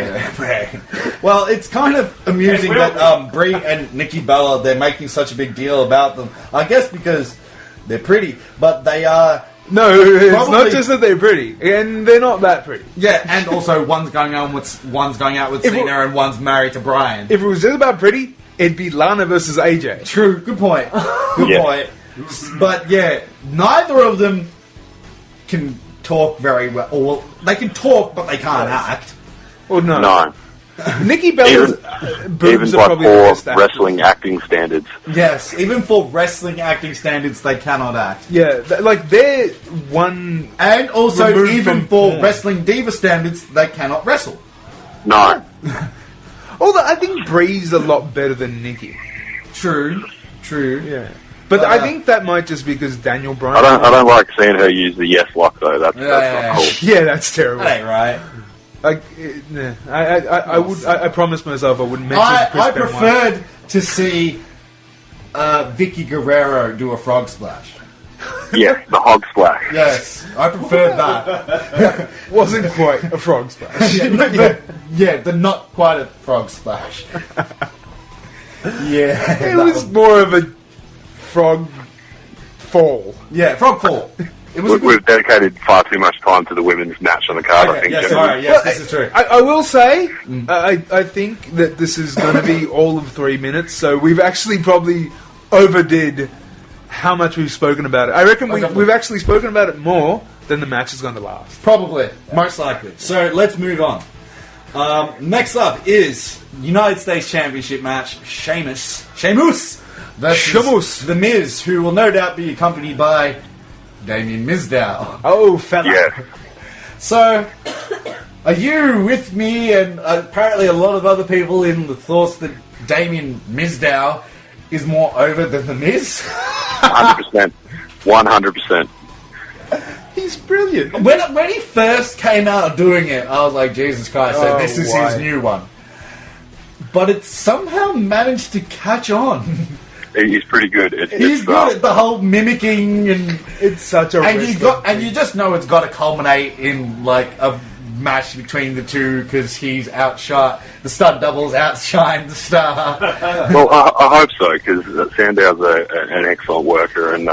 A: Well, it's kind of amusing
B: It will
A: that Brie and Nikki Bella, they're making such a big deal about them. I guess because they're pretty, but they are...
C: No, it's
A: Probably-
C: not just that they're pretty, and they're not that pretty.
A: Yeah, and also one's going out with
C: If
A: Cena
C: it-
A: and one's married to Brian.
C: If it was just about pretty, it'd be Lana versus AJ.
A: True, good point. Good
D: Yeah.
A: point. But yeah, neither of them can talk very well. Or, well, they can talk, but they can't act.
C: Or no.
D: No.
C: Nikki Bella's boobs
D: Even
C: are
D: by
C: probably the
D: poor
C: best actors.
D: wrestling acting standards.
A: Yes, even for wrestling acting standards, they cannot act.
C: Yeah, like they're one.
A: And also,
C: Removed
A: even
C: from
A: for
C: porn.
A: wrestling diva standards, they cannot wrestle.
D: No.
C: Although I think Bree's a lot better than Nikki.
A: True.
C: Yeah, but I think that might just be because Daniel Bryan.
D: I don't like seeing her use the yes lock though. That's
A: Yeah.
D: not cool.
C: Yeah, that's terrible.
A: That ain't right.
C: I promised myself I wouldn't mention Chris
A: I
C: Benoit.
A: preferred to see Vicky Guerrero do a frog splash.
D: Yes, the hog splash.
A: Yes, I preferred that.
C: Wasn't quite a frog splash.
A: The not quite a frog splash. Yeah,
C: It was more of a frog fall.
A: frog fall. It was.
D: We've dedicated far too much time to the women's match on the card, I think.
A: Yes,
D: generally.
A: sorry, yes, this is true.
C: I will say, I think that this is going to be all of 3 minutes, so we've actually probably overdid how much we've spoken about it. I reckon we've actually spoken about it more than the match is going to last.
A: Probably, most likely. So let's move on. Next up is United States Championship match: Sheamus versus The Miz, who will no doubt be accompanied by Damien Mizdow.
C: Oh, fella.
D: Yeah.
A: So, are you with me and apparently a lot of other people in the thoughts that Damien Mizdow is more over than The Miz?
D: 100%. 100%.
C: He's brilliant.
A: When he first came out doing it, I was like, Jesus Christ, so this is his new one. But it somehow managed to catch on.
D: He's pretty good.
A: He's good at the whole mimicking, and
C: It's such a
A: and you just know it's got to culminate in like a match between the two because he's outshot. The stunt doubles outshine the star.
D: Well, I hope so, because Sandow's an excellent worker and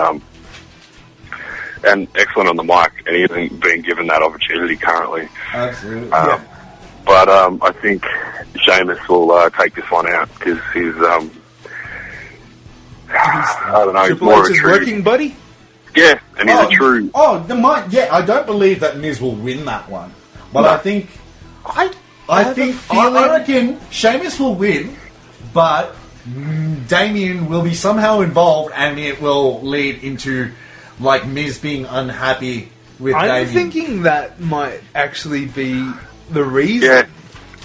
D: excellent on the mic, and he hasn't been given that opportunity currently.
A: Absolutely.
D: But I think Sheamus will take this one out because he's I don't know, he's
C: Triple
D: more of a
C: H's
D: true
C: working buddy?
D: Yeah, and he's a true.
A: I don't believe that Miz will win that one, but
D: No.
A: I think I reckon Sheamus will win, but Damien will be somehow involved, and it will lead into like Miz being unhappy with
C: I'm
A: Damien.
C: thinking that might actually be the reason.
D: Yeah,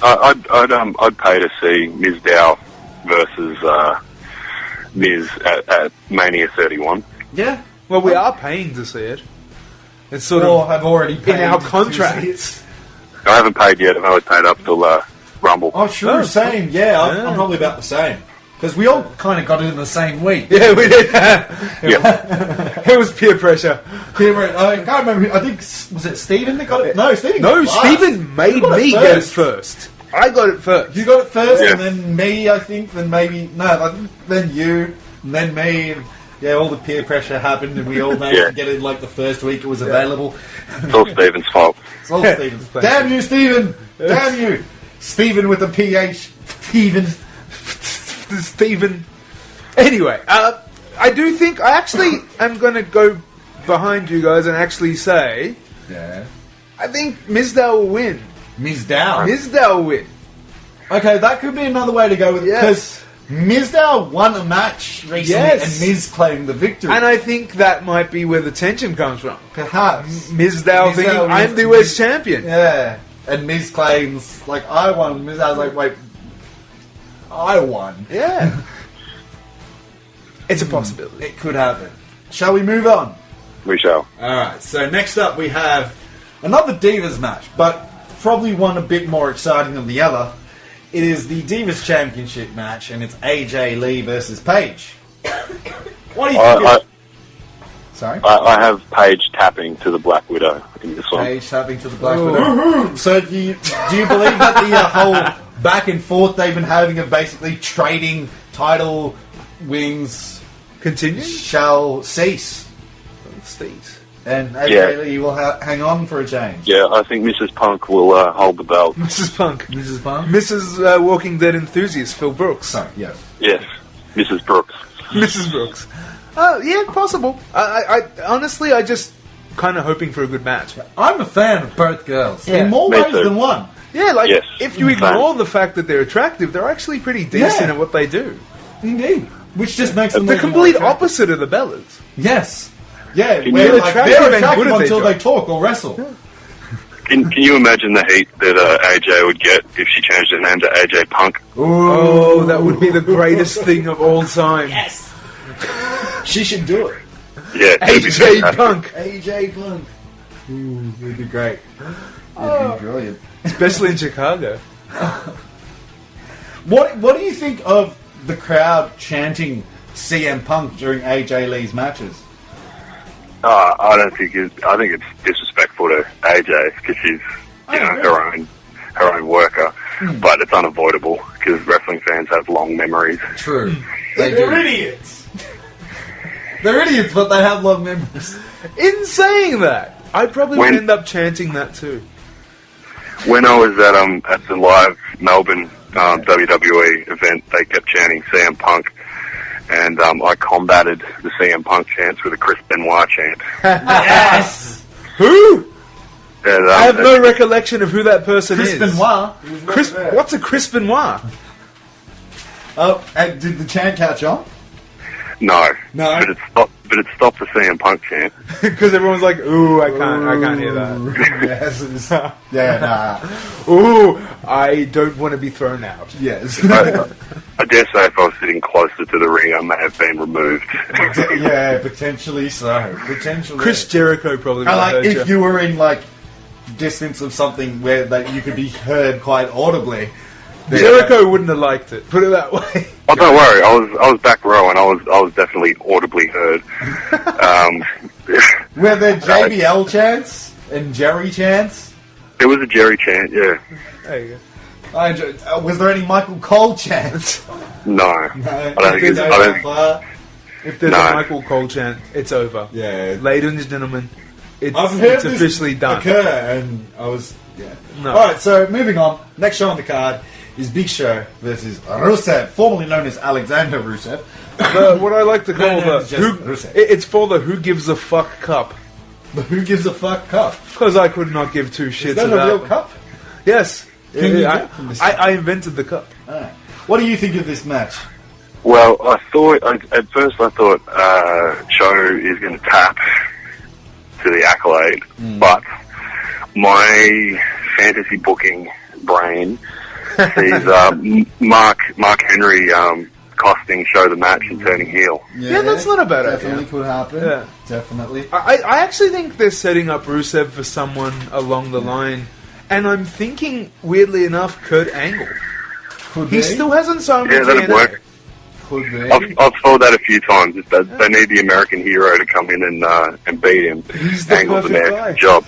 D: I'd pay to see Mizdow versus Miz at Mania 31.
A: Yeah.
C: Well, we are paying to see it. It's sort
A: Or
C: of
A: have already paid
C: in our
A: to
C: contracts.
A: see it.
D: I haven't paid yet. I've only paid up till Rumble.
A: Oh, sure,
C: Oh,
A: same. Yeah,
C: yeah.
A: I'm probably about the same. Because we all kind of got it in the same week.
C: Yeah, we did.
D: Yeah.
C: It was peer pressure.
A: I can't remember. I think, was it Stephen that got it? No, Stephen
C: No,
A: got it last.
C: Stephen made
A: You got it
C: me get it first. I got it first.
A: You got it first,
D: Yeah.
A: and then me, I think, then maybe... No, I think then you, and then me, and yeah, all the peer pressure happened, and we all managed to get it like the first week it was available.
D: It's all Stephen's fault.
A: It's all Stephen's. Damn you, Stephen! Damn you! Stephen with a PH. Stephen.
C: Stephen. Anyway, I do think I actually am going to go behind you guys and actually say
A: Yeah.
C: I think Mizdow will win.
A: Mizdow.
C: Mizdow will win.
A: Okay, that could be another way to go with it.
C: Yes.
A: Because Mizdow won a match recently,
C: Yes.
A: and Miz claimed the victory.
C: And I think that might be where the tension comes from.
A: Perhaps.
C: Mizdow thinking, I'm the US champion.
A: Yeah. And Miz claims, like, I won. Mizdow's like, wait, I won.
C: Yeah. It's a possibility.
A: It could happen. Shall we move on?
D: We shall.
A: Alright, so next up we have another Divas match, but probably one a bit more exciting than the other. It is the Divas Championship match, and it's AJ Lee versus Paige. What do you think? Sorry?
D: I have Paige tapping to the Black Widow in this one.
A: Paige tapping to the Black Widow. So do you believe that the whole back and forth they've been having of basically trading title wins
C: Continue?
A: shall cease?
C: Steve.
A: And AJ
D: Yeah.
A: Lee will hang on for a change?
D: Yeah, I think Mrs. Punk will hold the belt.
C: Mrs. Punk.
A: Mrs. Punk?
C: Mrs. Walking Dead enthusiast, Phil Brooks.
A: Sorry, yes.
D: Yes, Mrs. Brooks.
C: Mrs. Brooks. Yeah, possible. I honestly, I just kind of hoping for a good match.
A: I'm a fan of both girls.
C: Yeah.
A: In more
D: Me
A: ways
D: too.
A: than one.
C: Yeah, like,
D: Yes.
C: if you ignore the fact that they're attractive, they're actually pretty decent
A: Yeah.
C: at what they do.
A: Indeed. Which just makes them
C: The
A: all the more
C: complete
A: attractive.
C: opposite of the Bellas.
A: Yes. Yeah,
D: Can
A: where
D: you-
A: like,
C: attractive
A: they're
C: and
A: attractive
C: good at their
A: until
C: job.
A: they talk or wrestle.
D: Can you imagine the heat that AJ would get if she changed her name to AJ Punk?
C: Oh, that would be the greatest thing of all time.
F: Yes.
A: She should do it.
D: Yeah, it'd be
C: AJ
D: fantastic.
C: Punk.
A: AJ Punk. Ooh, it'd be great. It'd be brilliant.
C: Especially in Chicago.
A: What do you think of the crowd chanting CM Punk during AJ Lee's matches?
D: I don't think I think it's disrespectful to AJ because she's her own worker, but it's unavoidable because wrestling fans have long memories.
A: True.
C: They're idiots.
A: They're idiots, but they have long memories.
C: In saying that, I probably would end up chanting that too.
D: When I was at the live Melbourne WWE event, they kept chanting CM Punk, and I combated the CM Punk chants with a Chris Benoit chant.
A: Yes!
C: Who?
D: And,
C: I have no recollection of who that person
A: Chris
C: is.
A: Benoit?
C: What's a Chris Benoit?
A: Oh, and did the chant catch on?
D: No.
A: No?
D: But it stopped the CM Punk chant.
C: Because everyone's like, ooh, I can't hear that.
A: Yes. Yeah, nah.
C: Ooh, I don't want to be thrown out.
A: Yes.
D: I dare say if I was sitting closer to the ring, I may have been removed.
A: Yeah, potentially so. Potentially.
C: Chris Jericho probably would have heard
A: if you were in, distance of something where that you could be heard quite audibly.
C: Jericho wouldn't have liked it. Put it that way.
D: Oh, don't worry. I was back row, and I was definitely audibly heard.
A: Were there JBL chants and Jerry chants?
D: There was a Jerry chant, yeah.
C: There you
A: go. Was there any Michael Cole chants?
D: No. I don't think
C: if there's a Michael Cole chant, it's over.
A: Yeah.
C: Ladies and gentlemen,
A: I've heard
C: it's officially done.
A: Occur, and I was
C: No.
A: All right. So moving on. Next show on the card is Big Show versus Rusev, formerly known as Alexander Rusev.
C: What I like to call it's for the Who Gives a Fuck Cup.
A: The Who Gives a Fuck Cup?
C: Because I could not give two shits
A: Is that
C: about
A: a real cup?
C: Yes.
A: I
C: invented the cup.
A: Right. What do you think of this match?
D: Well, at first I thought Show is going to tap to the Accolade, but my fantasy booking brain sees Mark Henry costing Show the match and turning heel.
C: Yeah, that's not a bad idea.
A: Definitely could happen. Yeah. Definitely.
C: I actually think they're setting up Rusev for someone along the line, and I'm thinking, weirdly enough, Kurt Angle. He still hasn't signed with
D: TNA. That'd work.
A: Could be.
D: I've thought that a few times. They need the American hero to come in and beat him.
C: He's the
D: Angle's
C: perfect
D: an
C: guy.
D: job.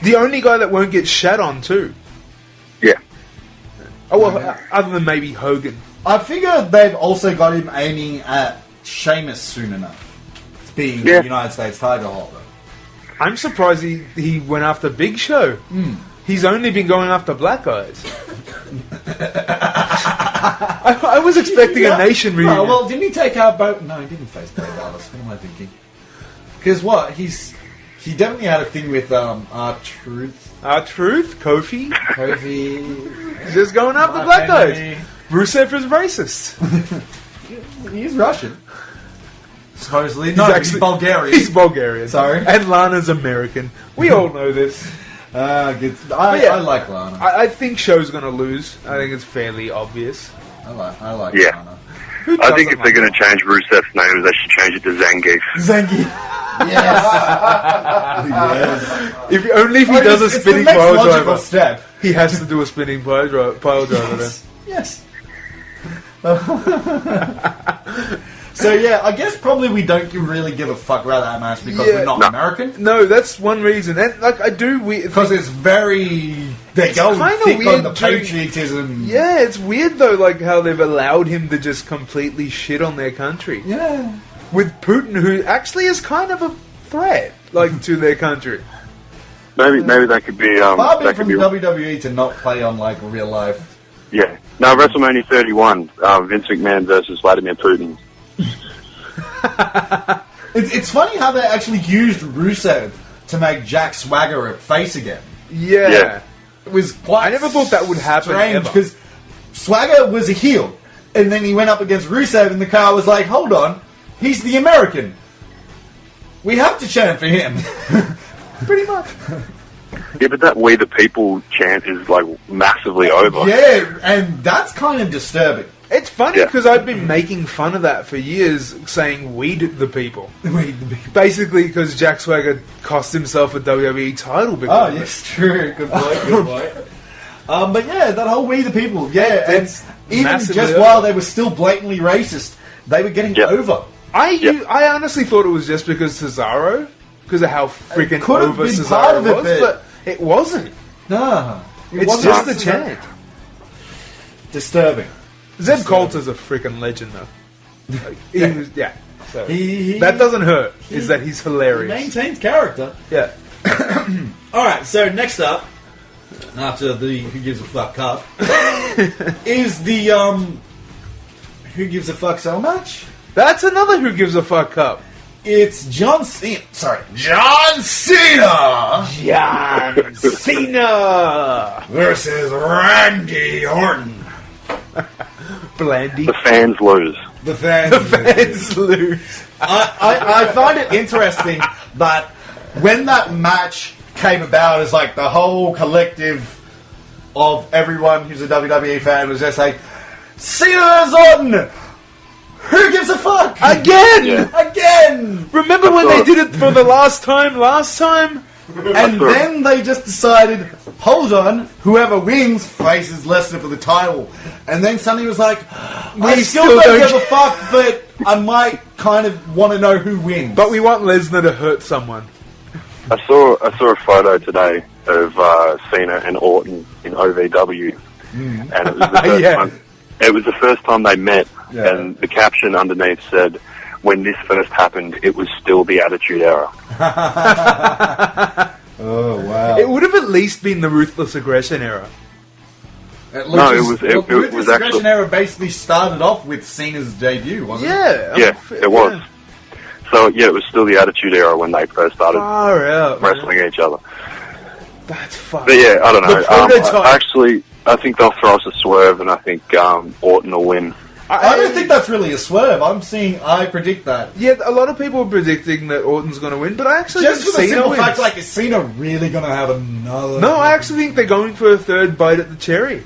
C: The only guy that won't get shat on, too.
D: Yeah.
C: Oh, well, other than maybe Hogan.
A: I figure they've also got him aiming at Sheamus soon enough. It's being the United States title holder.
C: I'm surprised he went after Big Show. He's only been going after black guys. I was expecting a nation reunion.
A: No, well, didn't he take out Bo? No, he didn't face Bo Dallas. What am I thinking? Because he definitely had a thing with R-Truth.
C: R-Truth? Kofi?
A: Kofi.
C: Just going after black guys. Rusev is racist.
A: He's Russian. Supposedly. No, he's Bulgarian.
C: He's Bulgarian.
A: Sorry.
C: And Lana's American. We all know this.
A: I like Lana.
C: I think Show's going to lose. I think it's fairly obvious.
A: I like
D: Lana. I think if they're going to change Rusev's name, they should change it to Zangief.
A: Zangief. Yes.
C: If he does a spinning pile driver,
A: step.
C: He has to do a spinning pile driver then.
A: Yes. So yeah, I guess probably we don't really give a fuck about that match because we're not American.
C: No, that's one reason. And I do because
A: it's very they're going thick
C: weird
A: on the patriotism.
C: Yeah, it's weird though, how they've allowed him to just completely shit on their country.
A: Yeah,
C: with Putin, who actually is kind of a threat, to their country.
D: Maybe that could be
A: far be from WWE to not play on real life.
D: Yeah. No, WrestleMania 31, Vince McMahon versus Vladimir Putin.
A: It's funny how they actually used Rusev to make Jack Swagger a face again.
C: Yeah.
A: It was quite
C: I never thought that would happen
A: strange
C: ever.
A: Because Swagger was a heel, and then he went up against Rusev, and the car was like, hold on, he's the American. We have to chant for him.
C: Pretty much.
D: Yeah, but that We the People chant is massively over.
A: Yeah, and that's kind of disturbing.
C: It's funny because I've been making fun of that for years, saying "We the People."
A: We the People.
C: Basically, because Jack Swagger cost himself a WWE title.
A: Oh, yes, true. Good point. Good point. But yeah, that whole "We the People," and even just while they were still blatantly racist, they were getting over.
C: I honestly thought it was just because Cesaro, because of how freaking
A: could have
C: over
A: been
C: Cesaro
A: part of it,
C: was, but it wasn't.
A: No.
C: It's just the chant.
A: Disturbing.
C: Zeb Coulter's a freaking legend, though. Like, he was, so
A: He
C: that doesn't hurt. Is that he's hilarious?
A: maintains character.
C: Yeah.
A: Alright, so next up, after the Who Gives a Fuck Cup, is the Who Gives a Fuck Cell match.
C: That's another Who Gives a Fuck Cup.
A: It's John Cena. John Cena
C: John Cena
A: versus Randy Orton.
C: Blandy.
D: The fans lose.
A: The fans
C: lose.
A: I find it interesting that when that match came about, it's like the whole collective of everyone who's a WWE fan was just like, Cena versus Orton! Who gives a fuck?
C: Again!
D: Yeah.
A: Again!
C: Remember when they did it for the last time?
A: And then they just decided, hold on, whoever wins faces Lesnar for the title. And then Sonny was like, I still don't give a fuck, but I might kind of want to know who wins.
C: But we want Lesnar to hurt someone.
D: I saw a photo today of Cena and Orton in OVW, and it was the first time. It was the first time they met, and the caption underneath said, "When this first happened, it was still the Attitude Era."
A: Oh wow!
C: It would have at least been the Ruthless Aggression era.
D: No, it was
A: Ruthless Aggression
D: actually
A: era basically started off with Cena's debut, wasn't it?
D: Yeah, it was. So yeah, it was still the Attitude Era when they first started
C: Far out,
D: wrestling each other.
C: That's fucking.
D: But yeah, I don't know.
C: The prototype.
D: I think they'll throw us a swerve, and I think Orton will win.
A: I don't think that's really a swerve. I predict that.
C: Yeah, a lot of people are predicting that Orton's going to win, but I actually
A: Just
C: think
A: for the
C: Cena
A: simple
C: wins.
A: fact, like, is Cena really going to have another...
C: No, I actually think they're going for a third bite at the cherry.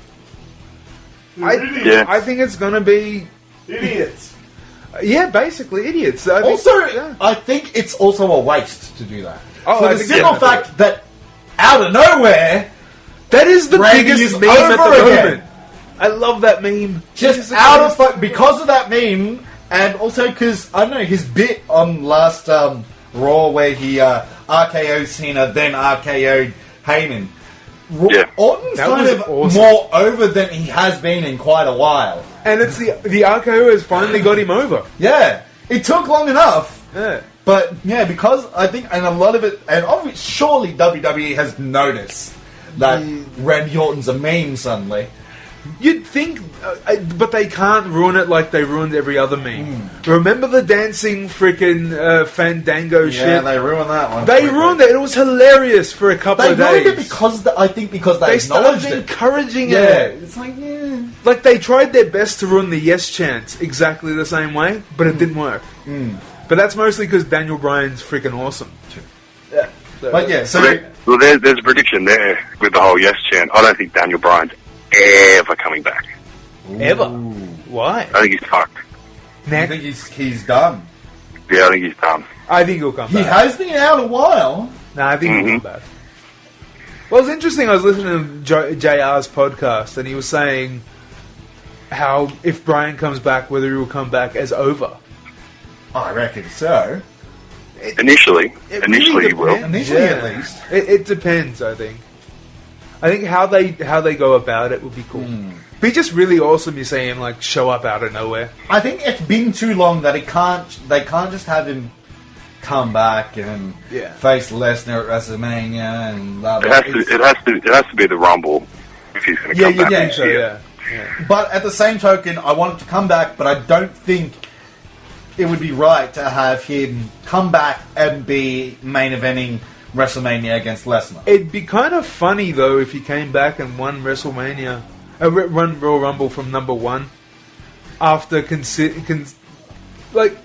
D: Yeah.
C: I think it's going to be...
A: idiots.
C: Yeah, basically idiots.
A: I think it's also a waste to do that.
C: Oh,
A: for
C: I
A: the
C: think
A: simple
C: definitely.
A: fact that out of nowhere,
C: that is the
A: Randy
C: biggest
A: is
C: meme at the
A: over again.
C: moment. I love that meme.
A: just out of fuck because of that meme, and also because I don't know his bit on last Raw where he RKO'd Cena, then RKO'd Heyman. Orton's
C: That
A: kind
C: was
A: of
C: awesome.
A: more over than he has been in quite a while.
C: And it's the RKO has finally got him over.
A: Yeah, it took long enough.
C: Yeah.
A: But yeah, because I think, and a lot of it, and obviously, surely WWE has noticed that Randy Orton's a meme suddenly.
C: You'd think, but they can't ruin it like they ruined every other meme. Remember the dancing freaking Fandango shit?
A: Yeah, they ruined that one.
C: They ruined it. It was hilarious for a couple
A: They
C: of days.
A: ruined it because I think because they
C: started
A: acknowledged it.
C: encouraging
A: Yeah,
C: it.
A: it's like
C: Like they tried their best to ruin the yes chant exactly the same way, but it didn't work. But that's mostly because Daniel Bryan's freaking awesome.
A: Yeah. But yeah, so
D: Well, there's a prediction there with the whole yes chant. I don't think Daniel Bryan's ever coming back.
C: Ever? Why?
D: I think he's fucked.
A: I think he's done.
D: Yeah, I think he's done.
C: I think he'll come
A: He
C: back.
A: has been out a while.
C: No, I think he'll come back. Well, it's interesting. I was listening to JR's podcast, and he was saying how if Bryan comes back, whether he will come back as over.
A: I reckon so.
D: Initially
C: It
D: he
C: really
D: will.
C: depends.
A: Initially, at least.
C: It depends. I think how they go about it would be cool. Be just really awesome. You see him like show up out of nowhere.
A: I think it's been too long that they can't just have him come back and face Lesnar at WrestleMania and blah, blah.
D: It has to be the Rumble if he's going to come back.
C: Think so, yeah.
A: But at the same token, I want him to come back, but I don't think it would be right to have him come back and be main eventing WrestleMania against Lesnar.
C: It'd be kind of funny though if he came back and won WrestleMania, run Royal Rumble from number one after like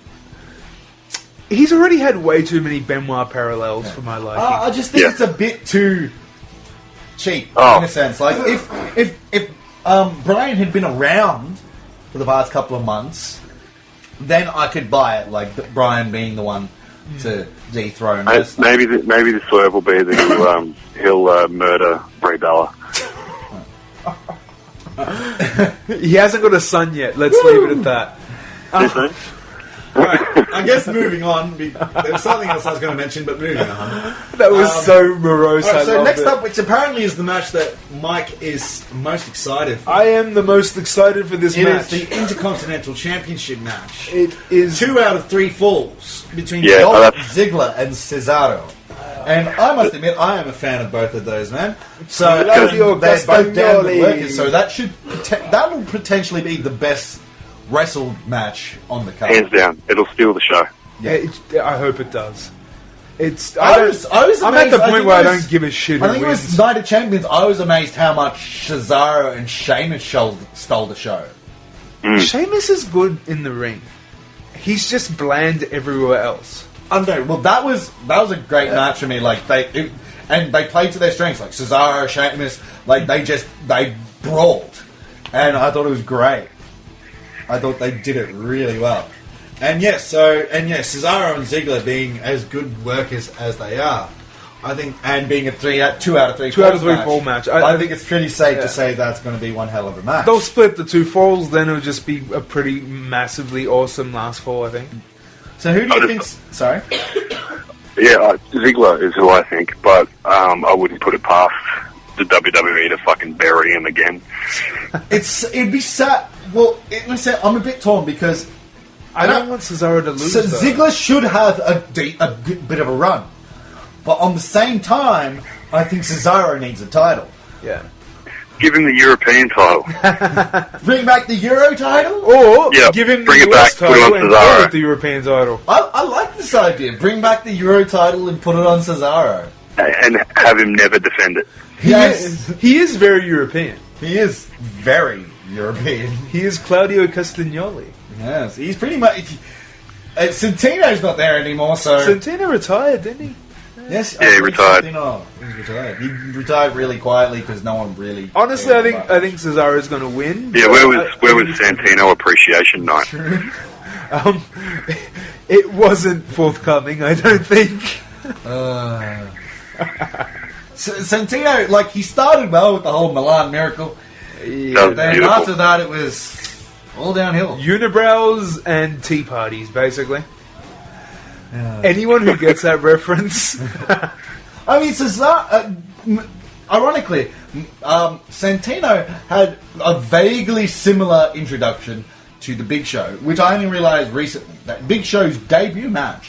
C: he's already had way too many Benoit parallels for my liking.
A: I just think it's a bit too cheap in a sense. Like if Bryan had been around for the past couple of months, then I could buy it. Like Bryan being the one to dethrone Lesnar.
D: Maybe the swerve will be that he'll murder Brie Bella.
C: He hasn't got a son yet. Let's leave it at that.
D: Too soon?
A: Right, I guess moving on. There's something else I was going to mention, but moving on.
C: That was so morose.
A: Alright, so
C: I
A: next
C: loved it.
A: up, which apparently is the match that Mike is most excited for.
C: I am the most excited for this
A: It
C: match.
A: is the Intercontinental Championship match.
C: It is
A: 2 out of 3 falls between
D: Yeah,
A: Dolph
D: that's-
A: Ziggler and Cesaro. And I must admit, I am a fan of both of those, man. So
C: Claudio
A: they're both damn good
C: Castagnoli.
A: workers. So that will potentially be the best wrestled match on the card.
D: Hands down. It'll steal the show.
C: I hope it does. It's.
A: I was
C: I'm at
A: amazed.
C: the
A: I
C: point
A: think
C: where I
A: it was-
C: don't give a shit
A: I
C: who
A: think it was
C: wins.
A: Night of Champions. I was amazed how much Cesaro and Sheamus stole the show.
C: Sheamus is good in the ring. He's just bland everywhere else.
A: I don't know. Well, that was a great match for me. Like they played to their strengths. Like Cesaro, Sheamus, like they brawled, and I thought it was great. I thought they did it really well. And Cesaro and Ziggler being as good workers as they are, I think, and being a 2 out of 3
C: 2 out of 3 fall match.
A: I think it's pretty safe to say that's going to be one hell of a match.
C: They'll split the 2 falls, then it'll just be a pretty massively awesome last fall, I think.
A: So who do you think? Sorry.
D: Yeah, Ziggler is who I think, but I wouldn't put it past the WWE to fucking bury him again.
A: It'd be sad. Well, I'm a bit torn because
C: I don't want Cesaro to lose.
A: So
C: though.
A: Ziggler should have a good bit of a run, but on the same time, I think Cesaro needs a title.
C: Yeah.
D: Give him the European title.
A: Bring back the Euro title.
C: Or
D: Yeah,
C: give him
D: bring
C: the
D: it back,
C: US
D: put it
C: title
D: on
C: and
D: Cesaro.
C: call it the European title.
A: I like this idea. Bring back the Euro title and put it on Cesaro.
D: And have him never defend it.
C: He is very European.
A: He is very European.
C: He is Claudio Castagnoli.
A: Yes, he's pretty much. Santino's not there anymore, so
C: Santino retired, didn't he?
A: yes,
D: Yeah, he retired.
A: He's retired. He retired really quietly because no one really.
C: Honestly,
A: cared
C: I think
A: about it.
C: Cesaro's going to win.
D: Yeah, where was Santino Appreciation Night?
C: It wasn't forthcoming, I don't think.
A: Santino, like, he started well with the whole Milan Miracle.
D: That was
A: Then
D: beautiful.
A: after that, it was all downhill.
C: Unibrows and tea parties, basically. Anyone who gets that reference.
A: I mean, Cesaro, ironically, Santino had a vaguely similar introduction to the Big Show, which I only realized recently. That Big Show's debut match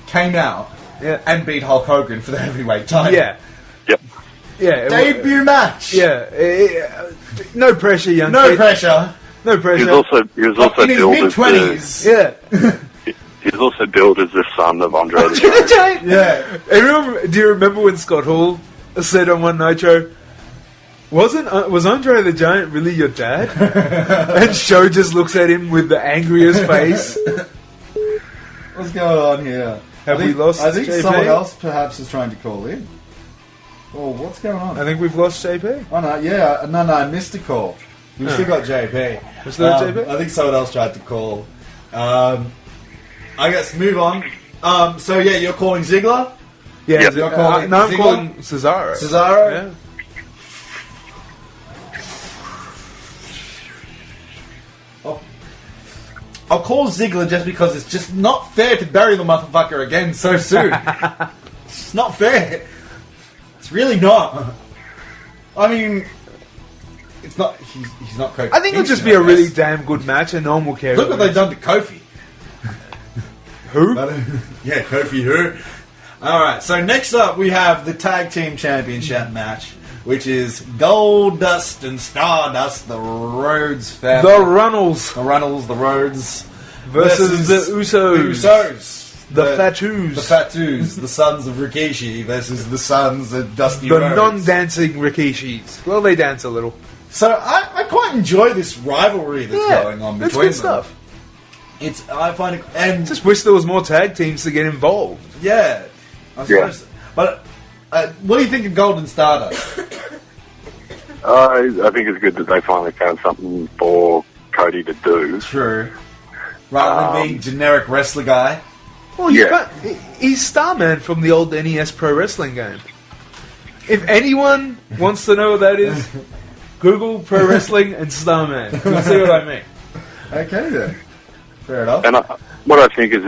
A: came out and beat Hulk Hogan for the heavyweight title.
C: Yeah.
D: Yep.
C: Yeah.
A: Debut match.
C: Yeah. No pressure, young
A: No
C: kid.
A: pressure.
C: No
D: He
C: pressure.
D: was also
A: In his
D: billed
A: mid
D: as
A: twenties.
C: Yeah.
D: he was also billed as the son of Andre the Giant.
A: Yeah.
C: Do you remember when Scott Hall said on One Nitro, was Andre the Giant really your dad? And Show just looks at him with the angriest face.
A: What's going on here?
C: Have we lost
A: I think
C: JP?
A: someone else perhaps is trying to call in. Oh, what's going on?
C: I think we've lost JP.
A: Oh no, yeah, no, I missed a call. We've still got JP.
C: We still got JP?
A: I think someone else tried to call. I guess move on. So yeah, you're calling Ziggler,
C: Yeah,
D: Yep.
A: You're calling
C: no, I'm
A: Ziggler?
C: calling Cesaro.
A: Cesaro.
C: Yeah.
A: I'll call Ziggler just because it's just not fair to bury the motherfucker again so soon. It's not fair. It's really not. I mean, it's not. He's not Kofi.
C: I think it'll just be a really damn good match and no one will care.
A: Look what they've done to Kofi.
C: Who?
A: Yeah, Kofi who? Alright, so next up we have the Tag Team Championship match, which is Goldust and Stardust, the Rhodes family.
C: The Runnels
A: The Runnels, the Rhodes.
C: versus the Usos.
A: The Usos.
C: The Fatus.
A: The Fatus, the sons of Rikishi versus the sons of Dusty
C: The
A: Rhodes.
C: non-dancing Rikishis. Well, they dance a little.
A: So I quite enjoy this rivalry that's going on
C: That's
A: between
C: good
A: them.
C: stuff.
A: I find it, and
C: Just wish there was more tag teams to get involved.
A: yeah, I suppose. But what do you think of Golden Stardust?
D: I think it's good that they finally found something for Cody to do.
A: True. Rather than being generic wrestler guy.
C: Well, he's Starman from the old NES Pro Wrestling game. If anyone wants to know what that is, Google Pro Wrestling and Starman. You'll see what I mean.
A: Okay then. Fair enough.
D: And what I think is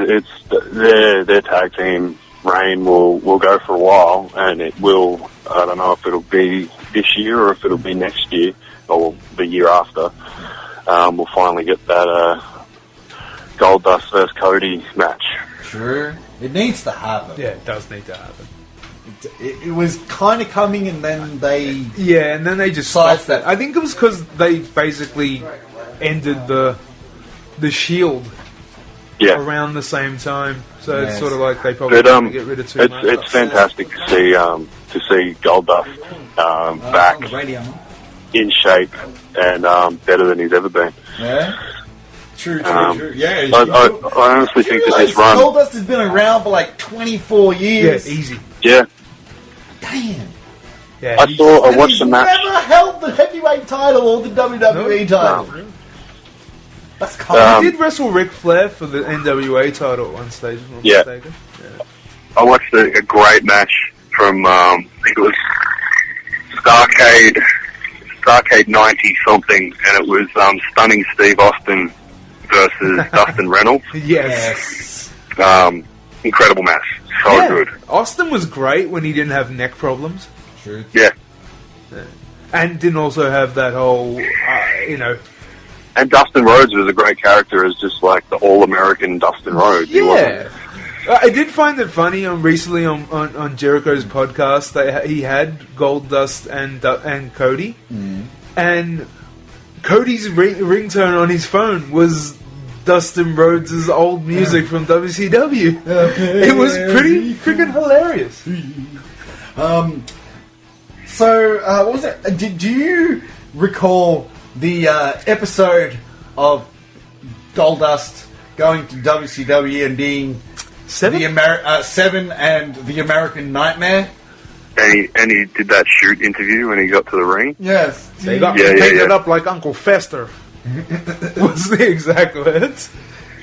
D: their tag team reign will go for a while, and it will. I don't know if it'll be this year or if it'll be next year or the year after. We'll finally get that Goldust versus Cody match.
A: True. It needs to happen.
C: Yeah, it does need to happen.
A: It was kind of coming, and then they...
C: Yeah, and then they just stopped that. I think it was because they basically ended the Shield around the same time. So it's sort of like they probably didn't get rid of too much.
D: It's fantastic to see Goldust back in shape and better than he's ever been.
A: Yeah. True. Yeah.
D: I honestly think that this run...
A: Goldust has been around for like 24 years.
C: Yeah, easy.
D: Yeah.
A: Damn.
C: Yeah,
D: I watched the match.
A: He's never held the heavyweight title or the WWE title.
D: No.
A: That's cool.
C: He did wrestle Ric Flair for the NWA title at one stage, if I'm not mistaken. Yeah.
D: I watched a great match from, I think it was Starcade 90-something, and it was Stunning Steve Austin versus Dustin Reynolds.
C: Yes.
D: Incredible match. So good.
C: Austin was great when he didn't have neck problems.
A: True.
D: Yeah.
C: And didn't also have that whole,
D: And Dustin Rhodes was a great character as just like the all-American Dustin Rhodes.
C: Yeah. I did find it funny recently on Jericho's podcast that he had Goldust and Cody. Mm. And Cody's ringtone on his phone was Dustin Rhodes' old music from WCW. It was pretty freaking hilarious.
A: So, what was it? Do you recall the episode of Goldust going to WCW and being Seven and the American Nightmare?
D: And he did that shoot interview when he got to the ring?
A: Yes.
C: They got painted up like Uncle Fester. Was the exact words.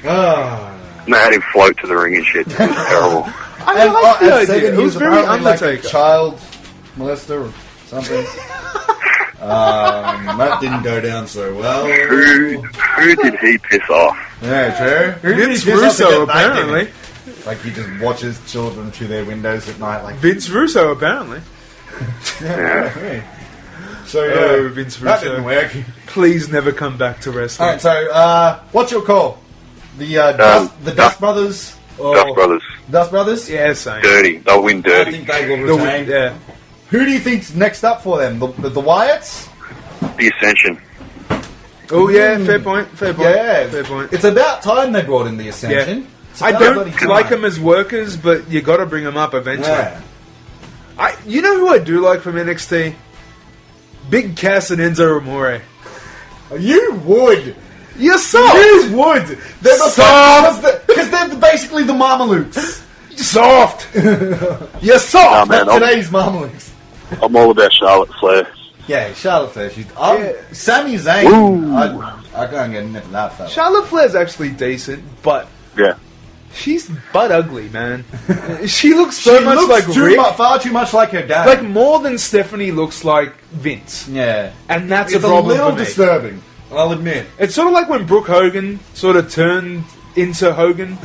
D: And they had him float to the ring and shit. It was terrible.
C: I like the idea. It was very Undertaker.
A: Like a child molester or something. That didn't go down so well.
D: Who did he piss off?
A: Yeah, true.
C: Vince Russo, apparently.
A: Like he just watches children through their windows at night. Like
C: Vince Russo, apparently.
A: Yeah. So
C: Vince Russo,
A: that didn't work.
C: Please never come back to wrestling.
A: All right, so what's your call? The Dust Brothers.
D: Dust Brothers.
A: Dust Brothers.
C: Yeah, same.
D: Dirty. They'll win dirty.
A: I think they will retain.
C: Yeah.
A: Who do you think's next up for them? The Wyatts?
D: The Ascension.
C: Oh yeah, fair point.
A: Yeah,
C: fair point.
A: It's about time they brought in the Ascension.
C: Yeah. I don't like them as workers, but you got to bring them up eventually.
A: Yeah.
C: You know who I do like from NXT? Big Cass and Enzo Amore.
A: You would.
C: You're soft.
A: You would. They're soft because they're basically the Mamalukes.
C: Soft. You're soft.
D: Nah, man,
A: Today's Mamalukes.
D: I'm all about Charlotte Flair.
A: Yeah, Charlotte Flair. Sami Zayn. I can't get into that fella.
C: Charlotte Flair's actually decent, but she's butt ugly, man. She looks so much like Rick.
A: Far too much like her dad.
C: Like more than Stephanie looks like Vince.
A: Yeah,
C: and that's
A: it's
C: a problem
A: little
C: for me.
A: Disturbing. I'll admit.
C: It's sort of like when Brooke Hogan sort of turned into Hogan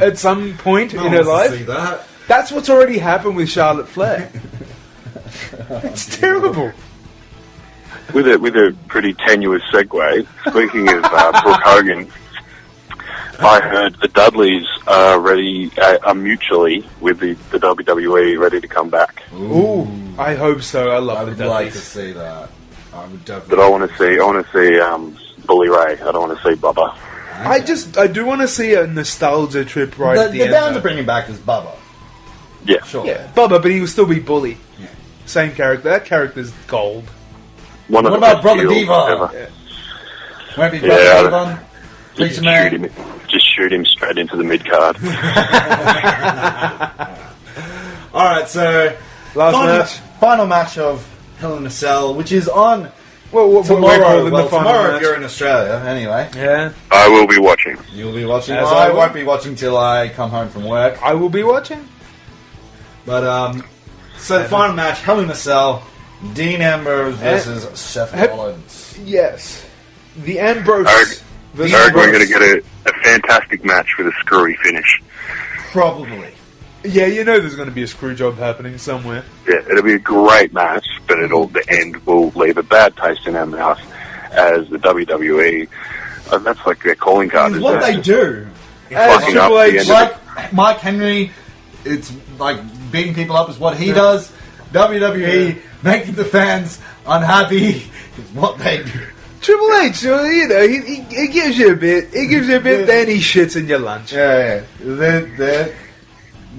C: at some point in her life.
A: See that.
C: That's what's already happened with Charlotte Flair. It's terrible.
D: With a pretty tenuous segue, speaking of Brooke Hogan, I heard the Dudleys are mutually with the WWE ready to come back.
C: Ooh, I hope so. I love the Dudleys.
A: I would like to see that. I would definitely.
D: But I want to see Bully Ray. I don't want to see Bubba.
C: I do want to see a nostalgia trip right at the end.
A: They're bound to bring him back as Bubba.
D: Yeah,
A: sure.
C: Yeah, Bubba, but he will still be Bully. Yeah. Same character. That character's gold.
D: What
A: about Brother Devon?
C: Yeah.
A: Won't be Brother Devon?
D: Just shoot him straight into the mid card.
A: Alright, so final match of Hell in a Cell, which is on tomorrow if you're in Australia, anyway.
C: Yeah.
D: I will be watching.
A: You'll be watching? I won't be watching till I come home from work.
C: I will be watching.
A: But, so the final match, Hell in a Cell, Dean Ambrose versus Seth Rollins.
C: Yes. The Ambrose...
D: I reckon we're going to get
G: fantastic match with a screwy finish.
A: Probably.
C: Yeah, you know there's going to be a screw job happening somewhere.
G: Yeah, it'll be a great match, but the end will leave a bad taste in our mouth as the WWE. That's like their calling card.
A: It's what they do.
G: Fucking up the end of
A: Like Mike Henry, it's like beating people up is what he does. WWE making the fans unhappy is what they do.
C: Triple H, you know, he gives you a bit. He gives you a bit, then he shits in your lunch.
A: Yeah.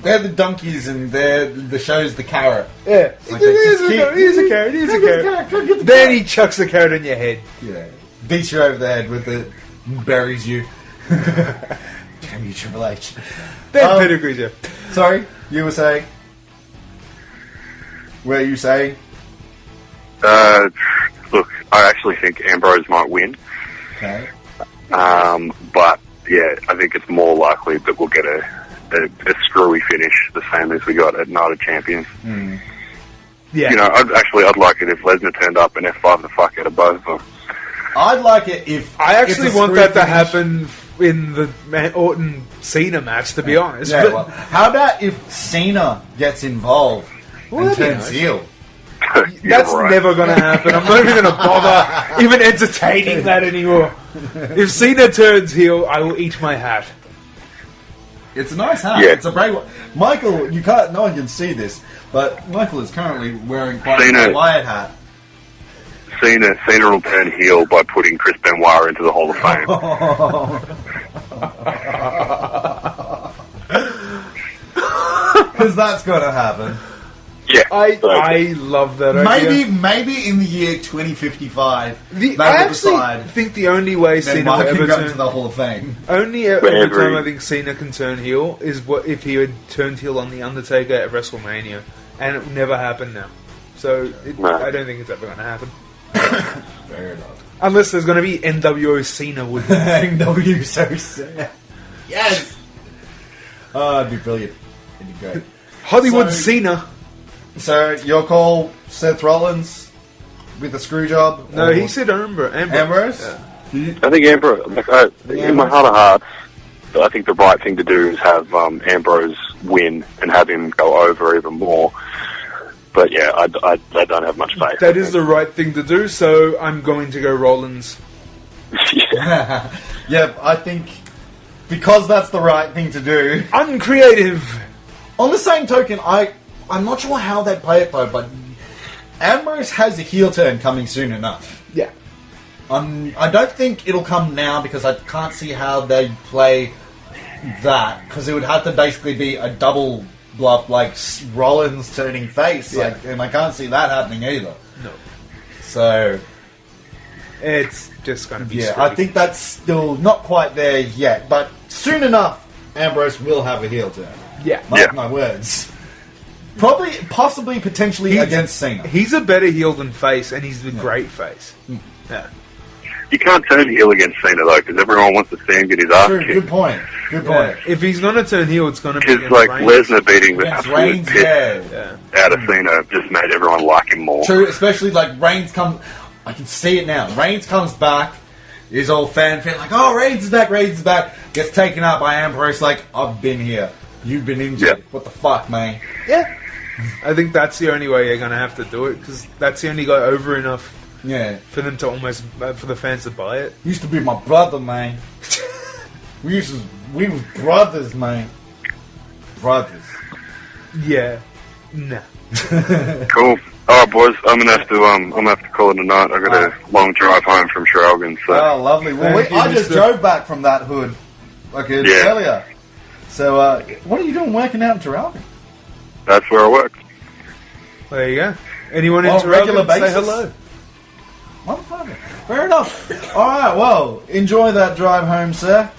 A: They're the donkeys and the show's the carrot.
C: Yeah.
A: Like here's
C: a carrot. Then he chucks the carrot in your head.
A: Yeah. Beats you over the head with it, buries you. Damn you, Triple H.
C: Then pedigrees you.
A: Sorry, you were saying? What are you saying?
G: Look, I actually think Ambrose might win.
A: Okay.
G: But, yeah, I think it's more likely that we'll get a screwy finish, the same as we got at Night of Champions.
A: Mm.
C: Yeah.
G: You know, I'd like it if Lesnar turned up and F5 the fuck out of both of them.
A: I'd like it if...
C: I actually
A: it's a
C: want
A: screwy
C: that to
A: finish.
C: happen in the Orton-Cena match, to be honest.
A: Yeah,
C: But
A: well, how about if Cena gets involved and
C: that'd be
A: turns
C: nice.
A: heel?
C: That's
G: right.
C: never going to happen. I'm not even going to bother even entertaining that anymore. If Cena turns heel, I will eat my hat.
A: It's a nice hat.
G: Yeah.
A: It's a brave one. Michael, you can't. No one can see this, but Michael is currently wearing quite
G: Cena.
A: a Wyatt hat.
G: Cena will turn heel by putting Chris Benoit into the Hall of Fame.
A: Because that's going to happen.
G: Yeah.
C: I love that idea.
A: Maybe in the year 2055,
C: I
A: they will
C: actually
A: decide
C: think the only way
A: then
C: Cena will
A: Mike can
C: ever
A: go
C: turn...
A: to the Hall of Fame.
C: Only
G: Whenever
C: every time
G: he-
C: I think Cena can turn heel is if he had turned heel on The Undertaker at WrestleMania. And it never happened now. So
G: No.
C: I don't think it's ever going to happen.
A: Fair enough.
C: Unless there's going to be NWO Cena with
A: NW so sad. Yes! Oh, it'd be brilliant. It'd be great.
C: Hollywood
A: So-
C: Cena.
A: So, your call, Seth Rollins with a screw job?
C: No,
A: or
C: he said Ambrose.
A: Ambrose?
C: Yeah.
G: I think Ambrose, in my heart of hearts, I think the right thing to do is have Ambrose win and have him go over even more. But yeah, I don't have much faith.
C: That is the right thing to do, so I'm going to go Rollins.
G: Yeah.
A: Yeah, I think because that's the right thing to do.
C: Uncreative.
A: On the same token, I'm not sure how they play it though, but Ambrose has a heel turn coming soon enough.
C: Yeah.
A: I don't think it'll come now because I can't see how they play that because it would have to basically be a double bluff like Rollins turning face,
C: Yeah.
A: and I can't see that happening either.
C: No.
A: So
C: It's just going to be
A: yeah,
C: screwy.
A: I think that's still not quite there yet, but soon enough, Ambrose will have a heel turn.
C: Yeah.
A: Mark my words. Probably, possibly, potentially against Cena.
C: He's a better heel than face, and he's a great face. Yeah.
G: You can't turn heel against Cena though, because everyone wants to see him get his ass
A: True,
G: kicked.
A: good point. Good point.
C: If he's going to turn heel, it's going to be
G: Because
C: against
G: like
C: Reigns.
G: Lesnar beating the
A: Against
G: absolute
A: Reigns,
G: piss
A: yeah.
G: out of Cena just made everyone like him more.
A: True, especially like Reigns comes. I can see it now. Reigns comes back. His old fanfare like, oh, Reigns is back. Reigns is back. Gets taken out by Ambrose. Like, I've been here. You've been injured.
G: Yeah.
A: What the fuck, man?
C: Yeah. I think that's the only way you're going to have to do it, because that's the only guy over enough
A: Yeah.
C: for them to almost, for the fans to buy it.
A: Used to be my brother, man. we was brothers, man. Brothers.
C: Yeah. Nah.
G: Cool. All right, boys. I'm gonna have to call it a night. I got a long drive home from Traralgon, so
A: Oh, lovely. Well,
C: Thank you,
A: I just
C: Mr.
A: drove back from that hood like earlier. So, what are you doing working out in Traralgon?
G: that's where I work.
C: There you go. Anyone
A: On
C: in
A: a regular
C: Traralgon, say
A: basis?
C: hello.
A: Motherfucker. Fair enough. All right, well, enjoy that drive home, sir.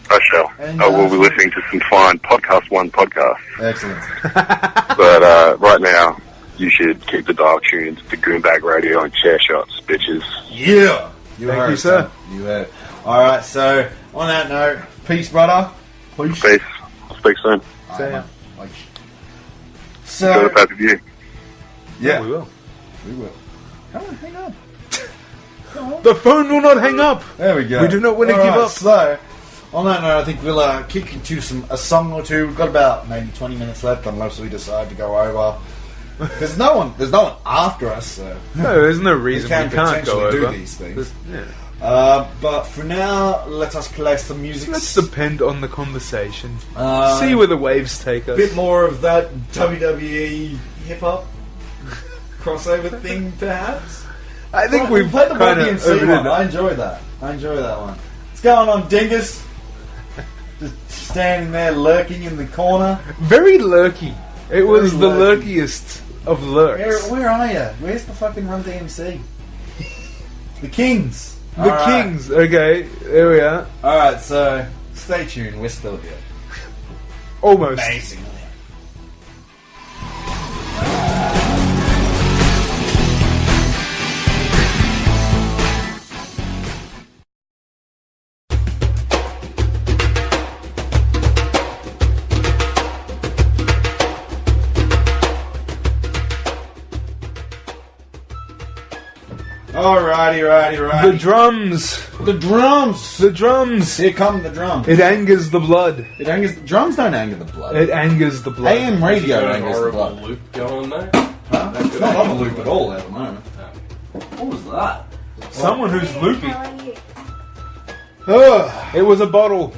G: I shall.
A: And,
G: I will be listening to some fine Podcast One podcasts.
A: Excellent.
G: But right now, you should keep the dial tuned to Goonbag Radio and Chair Shots, bitches.
A: Yeah.
C: Thank
A: heard
C: you,
A: it,
C: sir.
A: son. You heard. All right, so on that note, peace, brother. Peace.
G: Peace. I'll speak soon.
C: See ya.
A: Like,
G: Go to
A: so,
G: pay-per-view.
A: yeah,
C: We will.
A: we will. Come on, hang on. Come on.
C: The phone will not hang up.
A: There we go.
C: We do not want to
A: All
C: give
A: right,
C: up.
A: So, On that note, I think we'll kick into a song or two. We've got about maybe 20 minutes left, unless we decide to go over. There's no one after us, so
C: No, there's no reason we can't go
A: potentially
C: over.
A: do these things.
C: Yeah.
A: But for now, let us play some music.
C: Let's depend on the conversation.
A: Uh,
C: See where the waves take
A: A
C: us.
A: bit more of that WWE hip hop crossover thing, perhaps.
C: I think
A: Well,
C: we've
A: played the
C: kind
A: Bobby
C: of
A: and C
C: overdid
A: one. I enjoyed that. one. What's going on, Dingus? Just standing there lurking in the corner.
C: Very lurky. It was
A: Very
C: the
A: lurky.
C: lurkiest of lurks.
A: Where are you? Where's the fucking Run DMC? The Kings.
C: The Kings. Okay, there we are.
A: Alright, so stay tuned. We're still here.
C: Almost.
A: Basically. Alrighty.
C: The drums.
A: The drums.
C: The drums.
A: Here come the drums.
C: It angers the blood.
A: It angers. Drums don't anger the blood.
C: It angers the blood.
A: AM radio
B: Got an
A: angers the
B: horrible
A: blood.
B: loop going on there.
A: Huh? It's not on a loop at all at the moment. What was that?
C: Someone who's loopy.
F: How are you?
A: Ugh.
C: It was a bottle.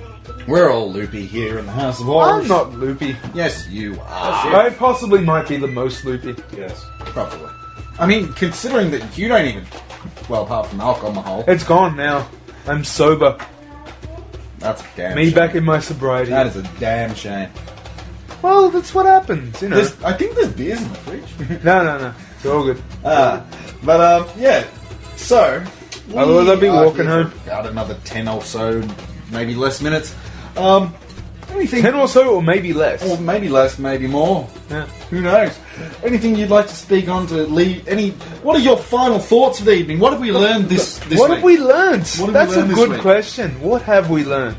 A: We're all loopy here in the House of Horrors.
C: I'm not loopy.
A: Yes, you are.
C: I possibly might be the most loopy.
B: Yes.
A: Probably. I mean, considering that you don't even... Well, apart from alcohol.
C: It's gone now. I'm sober.
A: That's a damn
C: Me
A: shame.
C: back in my sobriety.
A: That is a damn shame.
C: Well, that's what happens, you know.
A: I think there's beers in the fridge.
C: No. It's all good.
A: Yeah. So...
C: I will be
A: are
C: walking
A: here
C: home.
A: for about another 10 or so, maybe less minutes. Anything...
C: 10 or so, or maybe less.
A: Or maybe less, maybe more.
C: Yeah.
A: Who knows? Anything you'd like to speak on to leave? What are your final thoughts of the evening? What have we learned this
C: What
A: week?
C: have we learned?
A: What have
C: That's
A: we learned
C: a
A: this
C: good
A: week?
C: question. What have we learned?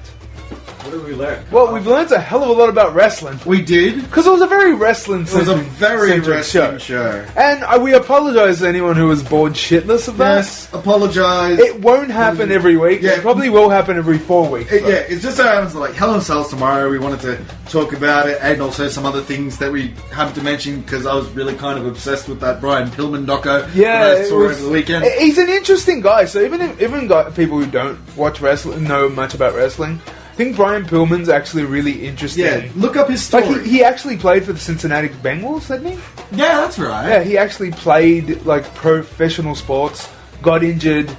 B: What did we learn?
C: Well, we've learned a hell of a lot about wrestling.
A: We did.
C: Because it was a very wrestling
A: It was a very
C: centric
A: wrestling show.
C: And we apologise to anyone who was bored shitless of that.
A: Yes, apologise.
C: It won't happen every week.
A: Yeah.
C: It probably will happen every 4 weeks.
A: Yeah, it just so happens that, like, Hell in a Cell's tomorrow. We wanted to talk about it, and also some other things that we have to mention because I was really kind of obsessed with that Brian Pillman doco
C: Yeah,
A: that I
C: it
A: saw
C: was-
A: over the weekend.
C: He's an interesting guy. So even people who don't watch wrestling know much about wrestling. I think Brian Pillman's actually really interesting.
A: Yeah, look up his story.
C: Like he actually played for the Cincinnati Bengals, didn't he?
A: Yeah, that's right.
C: Yeah, he actually played like professional sports, got injured,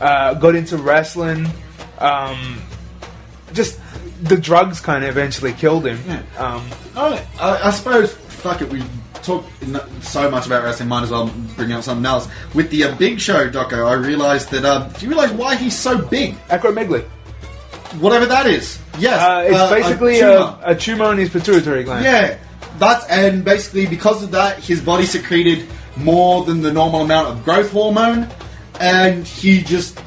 C: got into wrestling. Just the drugs kind of eventually killed him.
A: Yeah. I suppose, fuck it, we talk so much about wrestling, might as well bring up something else. With the Big Show doco, I realised that, do you realise why he's so big?
C: Acromegaly.
A: Whatever that is. Yes.
C: It's basically a tumor on his pituitary gland.
A: Yeah, and basically because of that, his body secreted more than the normal amount of growth hormone, and he just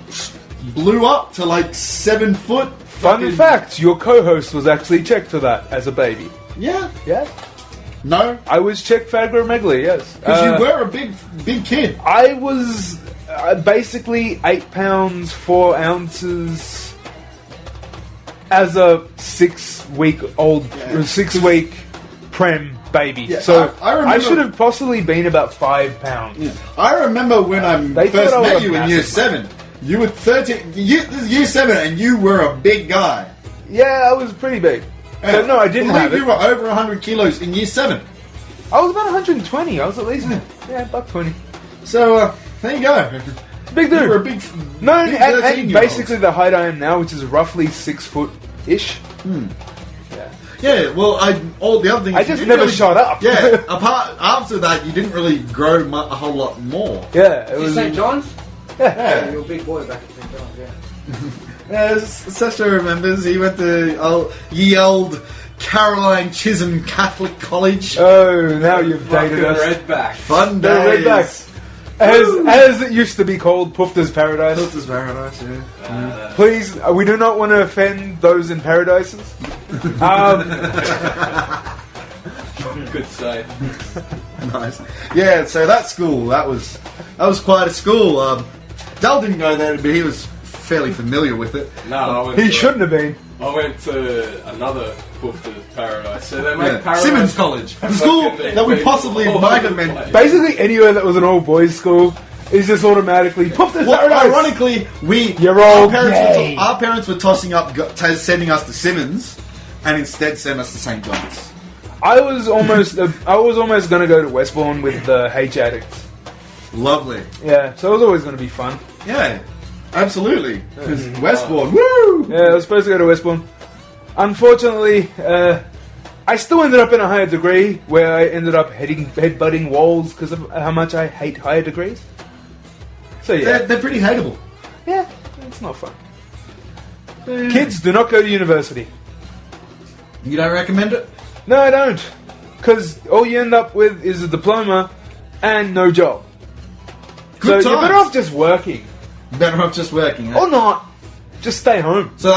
A: blew up to like 7 foot.
C: Fun fact, your co-host was actually checked for that as a baby.
A: Yeah.
C: Yeah?
A: No,
C: I was checked for acromegaly, yes.
A: because you were a big kid.
C: I was basically 8 pounds, 4 ounces as a 6 week prem baby.
A: Yeah,
C: So
A: I remember-
C: I should have possibly been about 5 pounds.
A: Yeah. I remember when I
C: They
A: first
C: thought I
A: met
C: was
A: you in year
C: massive.
A: 7. You were 13. This is year 7, and you were a big guy.
C: Yeah, I was pretty big. So no, I didn't
A: believe
C: have it.
A: you were over 100 kilos in year 7.
C: I was about 120. I was at least buck 20.
A: So there you go.
C: Big dude.
A: You were a big.
C: No,
A: big
C: and
A: 13-year-old.
C: basically the height I am now, which is roughly 6 foot ish.
A: Yeah, well, all the other things.
C: I
A: you
C: just
A: didn't
C: never
A: really-
C: shot up.
A: Yeah, apart after that, you didn't really grow a whole lot more.
C: Yeah, it was.
B: St. John's?
A: Yeah,
B: You were a big boy back at St. John's, yeah.
A: Sestra remembers he went to ye old Caroline Chisholm Catholic College.
C: Oh, now you've dated
B: Fucking
C: us.
B: Redback.
A: Fun
C: The
A: days.
C: Redbacks. As it used to be called, Pufter's Paradise.
A: Filter's paradise, yeah.
C: Please, we do not want to offend those in paradises.
B: Good save.
A: Nice. Yeah, so that school, that was quite a school. Dal didn't go there, but he was fairly familiar with it.
B: No, I went
C: He
B: to,
C: shouldn't have been.
B: I went to another Poofter's Paradise. So they make
A: Yeah.
B: Paradise.
A: Simmons College, the school that we possibly might have been.
C: Basically, anywhere that was an all boys school is just automatically poof. There's
A: Well,
C: paradise.
A: ironically,
C: You're all
A: parents
C: gay.
A: our parents were tossing up, sending us to Simmons, and instead sent us to St. John's.
C: I was almost going to go to Westbourne with the H addicts.
A: Lovely.
C: Yeah, so it was always going to be fun.
A: Yeah, absolutely. Because Westbourne, woo!
C: Yeah, I was supposed to go to Westbourne. Unfortunately, I still ended up in a higher degree where I ended up headbutting walls because of how much I hate higher degrees. So yeah,
A: They're pretty hateable.
C: yeah, it's not fun. Kids, do not go to university.
A: You don't recommend it?
C: No, I don't. Because all you end up with is a diploma and no job.
A: Good
C: so you're better
A: times.
C: off just working.
A: Better off just working. Huh?
C: Or not. Just stay home.
A: So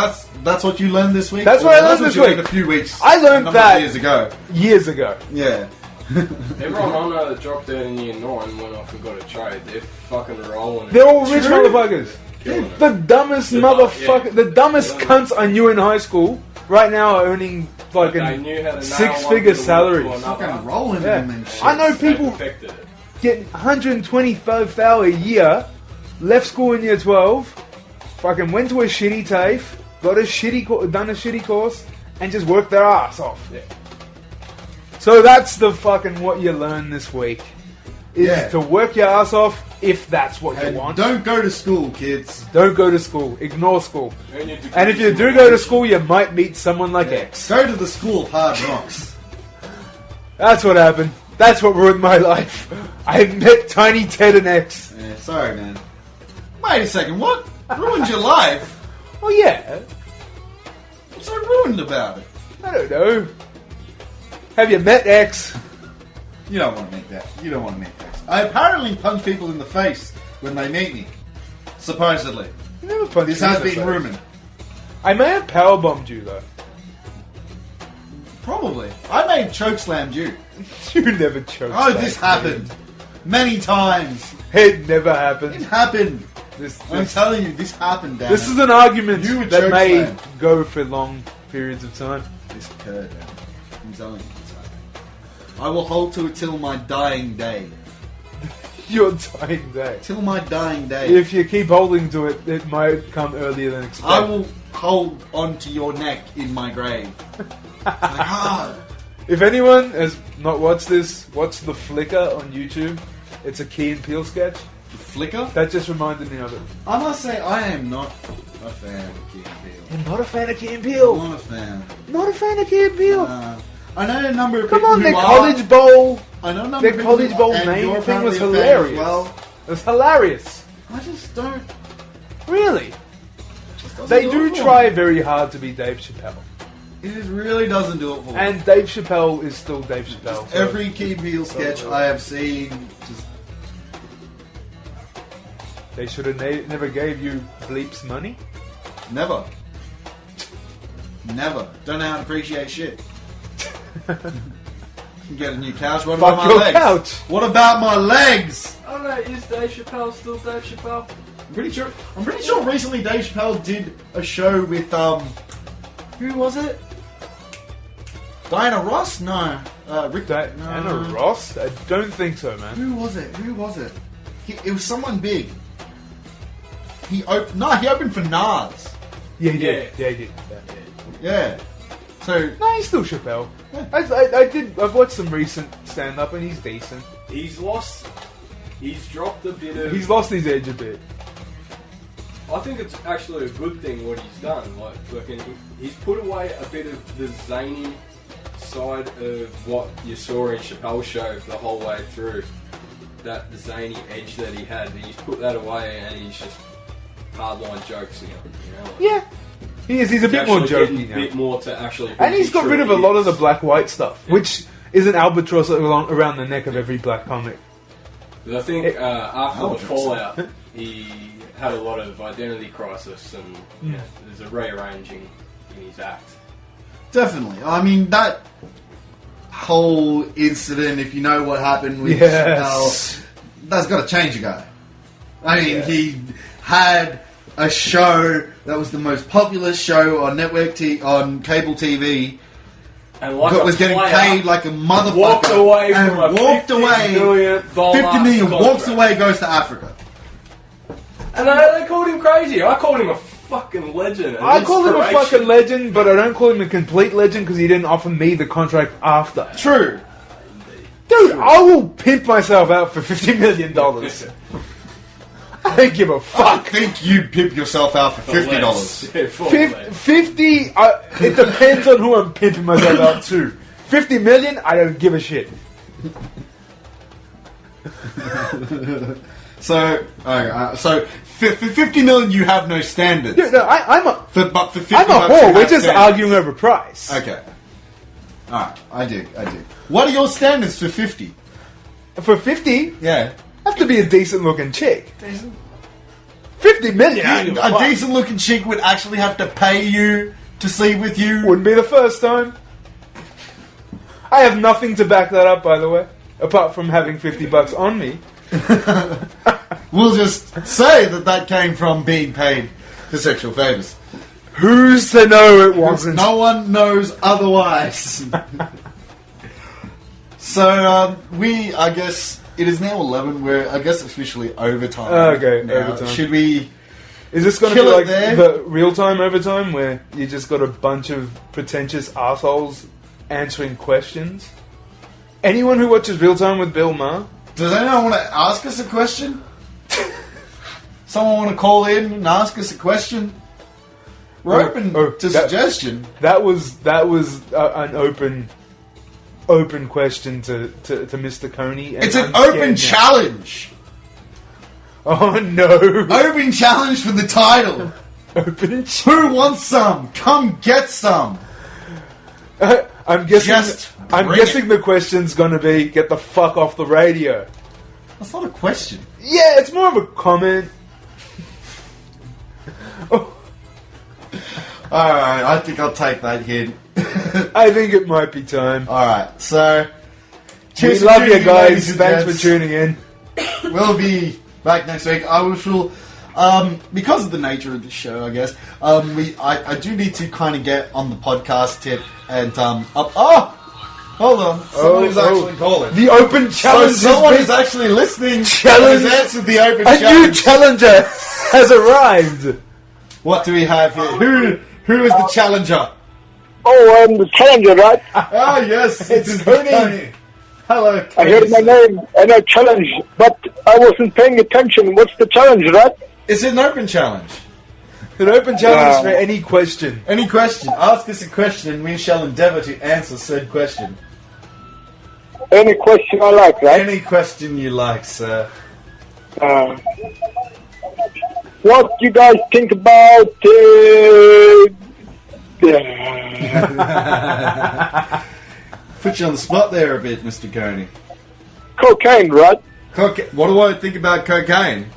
A: that's what you learned this week?
C: That's what I learned this
A: you learned
C: week.
A: a few weeks.
C: I learned
A: a number
C: that
A: of years ago.
C: Years ago.
A: Yeah.
B: Everyone I know that dropped out in year 9 went off and got a trade. They're fucking rolling.
C: They're all rich
A: True.
C: motherfuckers.
B: Killing it.
C: The dumbest
B: The
C: motherfucker,
B: yeah.
C: the dumbest cunts I knew in high school, right now are earning
B: They
C: fucking
B: knew how to nail
C: six-figure
B: one little
C: salaries.
B: to another.
A: Fucking rolling
C: Yeah.
A: them and shit.
C: I know
B: They
C: people
B: perfected it.
C: getting 125,000 a year, left school in year 12, fucking went to a shitty TAFE, got a shitty, done a shitty course, and just worked their ass off.
B: Yeah.
C: So that's the fucking what you learn this week. Is
A: Yeah.
C: to work your ass off if that's what you
A: And
C: want.
A: don't go to school, kids.
C: Don't go to school. Ignore school.
B: Earn your degree
C: And if you
B: in
C: do go to
B: education.
C: school, you might meet someone like X.
A: Go to the school of hard knocks.
C: That's what happened. That's what ruined my life. I met Tiny Ted and X.
A: Yeah, sorry, man. Wait a second, what? Ruined your life?
C: Oh yeah.
A: What's so ruined about it?
C: I don't know. Have you met X?
A: You don't want to meet that. You don't want to meet that. I apparently punch people in the face when they meet me. Supposedly.
C: You never punched
A: This
C: me
A: has
C: in the
A: been
C: face.
A: rumoured.
C: I may have powerbombed you though.
A: Probably. I may have chokeslammed you.
C: You never choked.
A: Oh, this happened. Many times.
C: It never
A: It
C: happened.
A: happened.
C: This,
A: I'm
C: this,
A: telling you, this happened, damn
C: this
A: it.
C: is an argument
A: You were
C: that may
A: chokeslammed.
C: go for long periods of time.
A: This occurred, damn it. I'm telling you, this happened. I will hold to it till my dying day.
C: Your dying day.
A: Till my dying day.
C: If you keep holding to it, it might come earlier than expected.
A: I will hold onto your neck in my grave. Like, ah.
C: If anyone has not watched this, watch the Flicker on YouTube. It's a Key and Peele sketch.
A: The flicker?
C: That just reminded me of it.
A: I must say, I am not a fan of Key and Peele.
C: I'm not a fan of Key and
A: I'm
C: Peele.
A: not a fan.
C: Not a fan of Key and Peele.
A: I know a number of
C: Come
A: people
C: on,
A: who
C: their
A: are.
C: College Bowl.
A: I know a number
C: Their
A: of people
C: College
A: who
C: Bowl
A: are, and
C: name
A: you're
C: thing was
A: apparently a fan as
C: hilarious.
A: Well,
C: It was hilarious.
A: I just don't.
C: Really.
A: Doesn't
C: They
A: it
C: do
A: for
C: try
A: me.
C: very hard to be Dave Chappelle.
A: It just really doesn't do it for me.
C: And Dave Chappelle is still Dave Chappelle. so-
A: Every Key and Peele sketch I have seen, just
C: They should have never gave you bleeps money.
A: never. Never. Don't know how to appreciate shit. Get a new couch. What
C: Fuck
A: about my
C: your
A: legs?
C: couch.
A: What about my legs?
B: I don't know, is Dave Chappelle still Dave Chappelle?
A: I'm pretty sure recently Dave Chappelle did a show with who was it? Diana Ross? No. Rick. No.
C: Anna Ross? I don't think so, man.
A: Who was it? It was someone big. He opened for Nas.
C: Yeah, he did. Yeah, he did.
A: Yeah. So
C: No, he's still Chappelle.
A: Yeah.
C: I've watched some recent stand-up and he's decent.
B: He's dropped a bit of...
C: He's lost his edge a bit.
B: I think it's actually a good thing what he's done. Like, fucking, he's put away a bit of the zany side of what you saw in Chappelle's show the whole way through. That zany edge that he had, he's put that away and he's just hardline jokes again. You know? Like,
C: Yeah. He is. He's a bit more
B: actually
C: jokey
B: getting
C: now.
B: a bit more to actually.
C: And he's got rid of a lot of the black-white stuff,
B: Yeah.
C: which is an albatross around the neck of every black comic.
B: I think after the
A: Albatross.
B: fallout, he had a lot of identity crisis, and
C: Mm.
B: there's a rearranging in his act.
A: definitely. I mean that whole incident. If you know what happened with
C: Yes.
A: Chappelle, that's got to change a guy. I mean,
C: Yeah.
A: he had a show that was the most popular show on on cable TV.
B: And like
A: was getting paid like a motherfucker.
B: Walked away from a $50 million
A: 50 million
B: contract.
A: walks away, goes to Africa.
B: And they called him crazy. I called him a fucking legend.
C: I call him a fucking legend, but I don't call him a complete legend because he didn't offer me the contract after.
A: True.
C: Dude, I will pimp myself out for $50 million. I don't give a
A: I
C: fuck.
A: think you pimp yourself out for $50.
B: Yeah, for
C: 50, it depends on who I'm pimping myself out to. 50 million, I don't give a shit.
A: So, so for 50 million, you have no standards.
C: Dude, no, I'm a
A: But for 50
C: I'm a
A: bucks,
C: whore.
A: you
C: We're
A: have
C: just
A: standards.
C: arguing over price.
A: Okay. Alright, I do. What are your standards for 50?
C: For 50,
A: Yeah.
C: have to be a decent looking chick. 50 million, I don't give a
A: A
C: fuck.
A: decent looking chick would actually have to pay you to sleep with you.
C: Wouldn't be the first time. I have nothing to back that up, by the way, apart from having $50 on me.
A: We'll just say that came from being paid for sexual favors.
C: Who's to know it wasn't?
A: No one knows otherwise. So, I guess, it is now 11. We're, I guess, officially overtime.
C: Okay,
A: now.
C: overtime.
A: Should we...
C: Is this going to
A: Kill
C: be
A: it
C: like
A: there.
C: the real-time overtime where you just got a bunch of pretentious assholes answering questions? Anyone who watches real-time with Bill Maher?
A: Does anyone want to ask us a question? Someone want to call in and ask us a question? We're open to suggestion.
C: That was an open question to Mr. Coney. And
A: It's an
C: I'm scared
A: open
C: now.
A: challenge.
C: Oh no!
A: Open challenge for the title.
C: Open.
A: Who wants some? Come get some.
C: I'm guessing.
A: Just
C: I'm
A: bring
C: guessing the question's gonna be get the fuck off the radio.
A: That's not a question.
C: Yeah, it's more of a comment.
A: Alright, I think I'll take that hint.
C: I think it might be time.
A: Alright, so...
C: We
A: cheers for
C: love
A: tuning
C: you
A: in,
C: guys.
A: ladies and
C: Thanks
A: gents.
C: for tuning in.
A: We'll be back next week. I will... because of the nature of the show, I guess, I do need to kind of get on the podcast tip and, hold on. Someone is actually calling.
C: The open
A: So
C: challenge
A: someone
C: has
A: is
C: been
A: actually listening.
C: Challenge-
A: Has answered the open
C: a new
A: challenge.
C: challenger has arrived.
A: What do we have here? Who is the challenger?
D: Oh, I'm the challenger, right?
A: Ah, yes,
C: It's
A: Coney.
C: Coney.
A: Hello,
D: I
A: Coney.
D: heard my name and I challenge, but I wasn't paying attention. What's the challenge, right?
A: It's an open challenge.
C: An open challenge for any question.
A: Any question? Ask us a question and we shall endeavour to answer said question.
D: Any question I like, right?
A: Any question you like, sir.
D: What you guys think about
A: Put you on the spot there a bit, Mr. Coney.
D: cocaine, right?
A: What do I think about cocaine?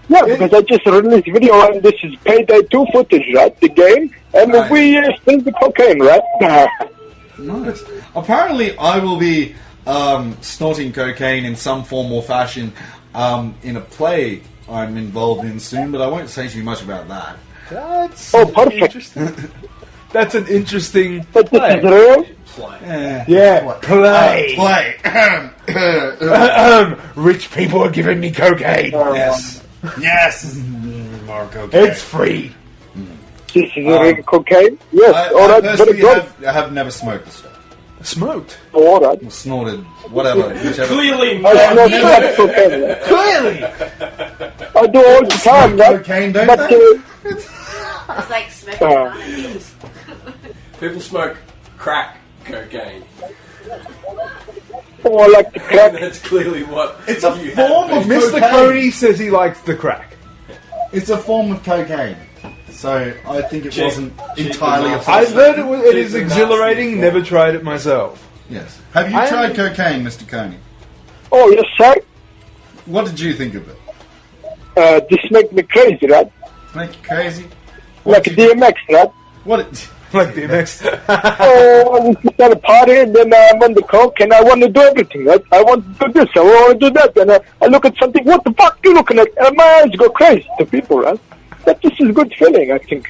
D: Yeah, because I just released video and this is Payday 2 footage, right? The game. And
A: Right.
D: we still the cocaine, right?
A: Nice. Apparently, I will be snorting cocaine in some form or fashion in a play I'm involved in soon, but I won't say too much about that.
C: That's
D: perfect.
C: interesting. That's an interesting
D: But this
C: play.
D: is real.
C: Yeah, play.
A: Play.
C: Rich people are giving me cocaine.
A: Yes. Yes. More cocaine.
C: It's free.
D: This is real cocaine. Yes,
A: I
D: alright, very
A: personally
D: good.
A: have never smoked this stuff.
C: Smoked.
D: Alright.
A: Or snorted, whatever. Whichever.
B: Clearly,
D: I smoke not cocaine. Right?
C: Clearly.
D: I do all the time, right?
A: Cocaine, don't
D: But
A: they?
F: It's like smoking banana peels.
B: people smoke crack cocaine.
D: oh, I like the crack.
B: That's clearly what
A: It's a
B: you
A: form
B: have
A: of
B: been-
C: Mr.
A: cocaine.
C: Coney says he likes the crack.
A: It's a form of cocaine. So I think it
B: Cheap.
A: wasn't
B: Cheap
A: entirely a
B: and
A: false.
C: I've heard it is
B: Cheap and
C: exhilarating.
B: nasty.
C: Never tried it myself.
A: Yes. Have you
C: I-
A: tried cocaine, Mr. Coney?
D: Oh, yes, sir.
A: What did you think of it?
D: This make me crazy, right?
A: Make you crazy?
D: Like
A: did you-
D: DMX, right?
A: What?
C: Like DMX.
D: Oh, I just at a party and then I'm on the coke and I want to do everything, right? I want to do this, I want to do that, and I look at something, what the fuck you looking at? And my eyes go crazy to people, right? But this is a good feeling, I think.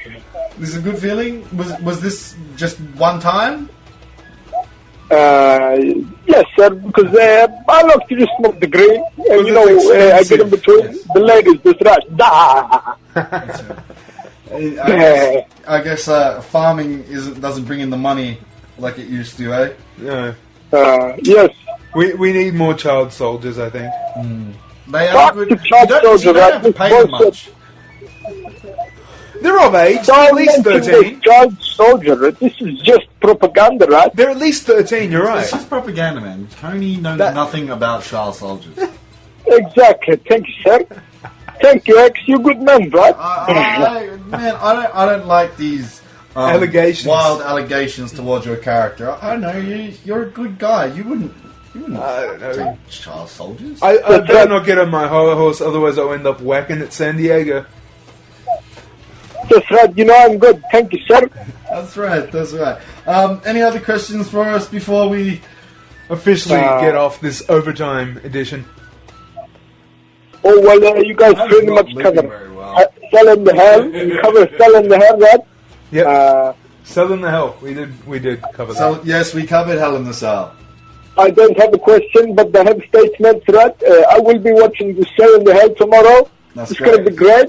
A: This is a good feeling. Was this just one time?
D: Yes, sir, because I love to just smoke the green, and you know, I get in between the ladies, this rush. Da!
A: I guess farming doesn't bring in the money like it used to, eh?
C: Yeah.
D: Yes.
C: We need more child soldiers, I think.
A: They are
D: Fuck
A: good.
D: the child
A: You
D: soldier,
A: don't have to pay them much.
C: They're of age. They're at least 13.
D: Child soldier. This is just propaganda, right?
C: They're at least 13. You're right.
A: It's just propaganda, man. Tony knows nothing about child soldiers.
D: Exactly. Thank you, sir. Thank you, X. You good man, right?
A: I don't like these
C: Allegations.
A: wild allegations towards your character. I know you're a good guy. You wouldn't.
C: I don't know.
A: Take child soldiers.
C: I better not get on my horse, otherwise I'll end up whacking at San Diego.
D: That's right. You know I'm good. Thank you, sir.
A: That's right. Any other questions for us before we
C: Officially get off this overtime edition.
D: Oh, well, you guys pretty much covered selling the hell. You covered selling the hell, right?
C: Yep. Selling the hell. We did cover that.
A: So yes, we covered Hell in the Cell.
D: I don't have a question, but I have statements, right? I will be watching the Cell in the Hell tomorrow. It's going to be great.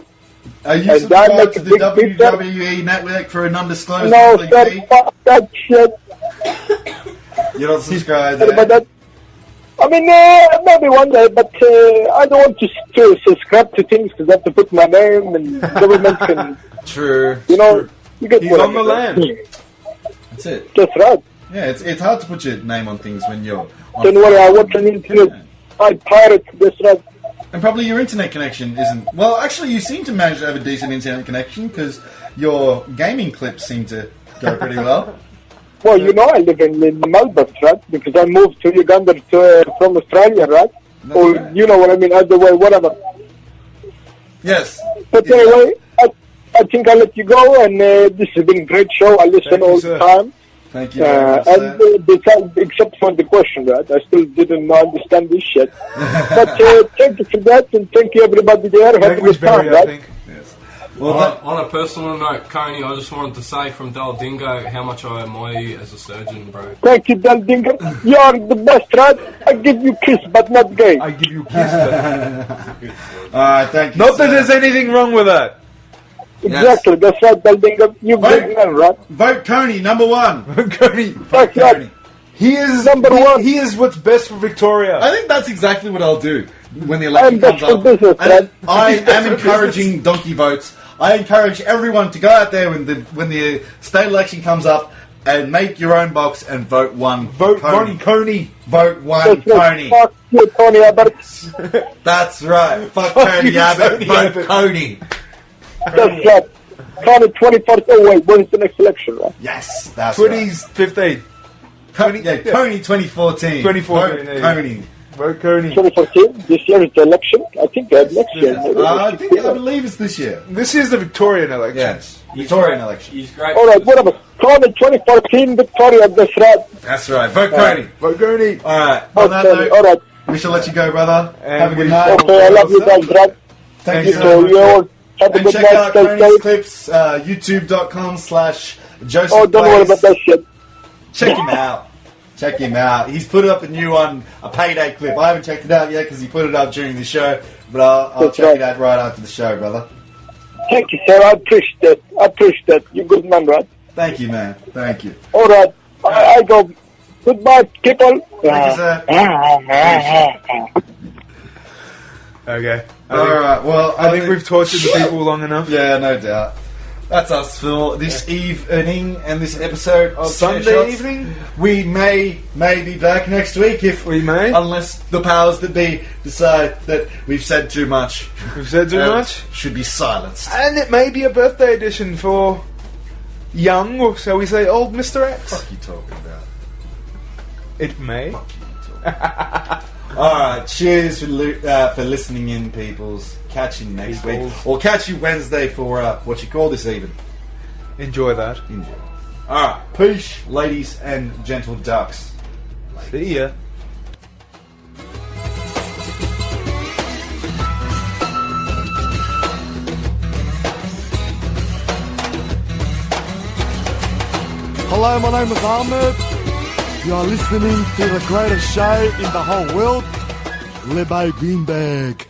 A: Are you
D: And
A: subscribed to the
D: that makes a big
A: WWE network for an undisclosed
D: No,
A: monthly
D: sir,
A: fee?
D: fuck that shit.
A: You're not subscribed
D: Sorry about
A: there?
D: that. I mean, maybe one day, but I don't want to subscribe to things because I have to put my name and government can,
A: True.
D: you know, you get
C: He's
D: what I
C: on the
D: mean, right?
C: land.
A: That's it.
D: That's right.
A: Yeah, it's hard to put your name on things when you're on
D: Don't worry, I watch on internet. I pirate, that's right.
A: And probably your internet connection isn't... Well, actually, you seem to manage to have a decent internet connection because your gaming clips seem to go pretty well.
D: Well, you know, I live in Melbourne, right? Because I moved to Uganda from Australia, right?
A: That's
D: Or,
A: right.
D: you know what I mean, either way, whatever.
A: Yes.
D: But
A: Yeah.
D: anyway, I think I'll let you go, and this has been a great show. I listen
C: Thank you,
D: all
C: sir.
D: the time.
A: Thank you very much,
D: And besides, except for the question, right? I still didn't understand this shit. But thank you for that, and thank you everybody there. Have a
C: Language
D: good time,
C: barrier, I
D: right?
C: think.
A: Yes. Well,
B: On a personal note, Coney, I just wanted to say from Del Dingo how much I admire you as a surgeon, bro.
D: Thank you, Del Dinger. You are the best, right? I give you kiss, but not gay.
C: I give you a kiss. But
A: Alright, thank you.
C: not that
A: sir.
C: there's anything wrong with that.
D: Exactly, that's right, Del Dinger. You
A: Right.
D: big man, right?
A: Vote Coney, number one.
C: Coney,
D: That's right.
A: Coney.
C: he is
D: Number one.
C: He is what's best for Victoria.
A: I think that's exactly what I'll do when the
D: I'm
A: election
D: best
A: comes
D: for
A: up.
D: business,
A: And
D: right?
A: I am encouraging donkey votes. I encourage everyone to go out there when the state election comes up and make your own box and vote one.
C: Vote
A: Coney.
C: one Coney.
A: Vote one
D: That's right.
A: Coney.
D: Fuck you, Tony Abbott.
A: That's right. Fuck
C: Fuck
A: Tony
C: you,
A: Abbott.
C: Tony
A: Vote
C: Abbott.
A: Coney.
D: That's right. Tony 24th. Oh, wait, when is the next election, right?
A: Yes, that's right.
C: 2015.
A: Coney 2014.
C: 2014,
A: Vote
C: yeah.
A: Coney.
C: Vote Coney.
D: 2014. This year is the election. I think next year. Maybe.
A: I believe it's this year.
C: This is the Victorian election.
A: Yes. Victorian election.
B: He's great.
D: All right, whatever. Tony 2014 Victoria. That's right.
A: That's right. Vote Coney.
C: Vote Coney.
A: Alright. On that
D: Okay,
A: note,
D: all right.
A: we shall let you go, brother.
C: And
A: Have a good
C: we-
A: night.
D: Okay, I love you guys, right?
A: Thank
C: you
A: you
C: so
A: so
D: So
A: much.
D: you all have a
A: And
D: good
A: check
D: night.
A: out
D: Stay
A: Coney's
D: safe.
A: clips, youtube.com/Joseph
D: Oh, don't worry
A: Plays.
D: about that shit.
A: Check him out. Check him out. He's put up a new one, a payday clip. I haven't checked it out yet because he put it up during the show, but I'll
D: That's
A: check
D: right.
A: it out right after the show, brother.
D: Thank you, sir. I appreciate that. I appreciate that. You're a good man, right?
A: Thank you, man. Thank you.
D: All right. I go. Goodbye, people.
A: Thank you, sir.
C: Okay.
A: Alright, well,
C: I think we've tortured the people long enough.
A: Yeah, no doubt. That's us for this evening and this episode of
C: Sunday
A: Chair Shots.
C: evening?
A: We may be back next week if
C: We may.
A: unless the powers that be decide that we've said too much.
C: We've said too much.
A: Should be silenced.
C: And it may be a birthday edition for young, or shall we say old Mr. X.
A: What are you talking about?
C: It may.
A: Alright, cheers for listening in, peoples. Catch you next week. Or catch you Wednesday for what you call this even.
C: Enjoy that.
A: Enjoy. Alright, peace, ladies and gentle ducks.
C: See ya.
H: Hello, my name is Ahmed. You are listening to the greatest show in the whole world, Lebe Goonbag.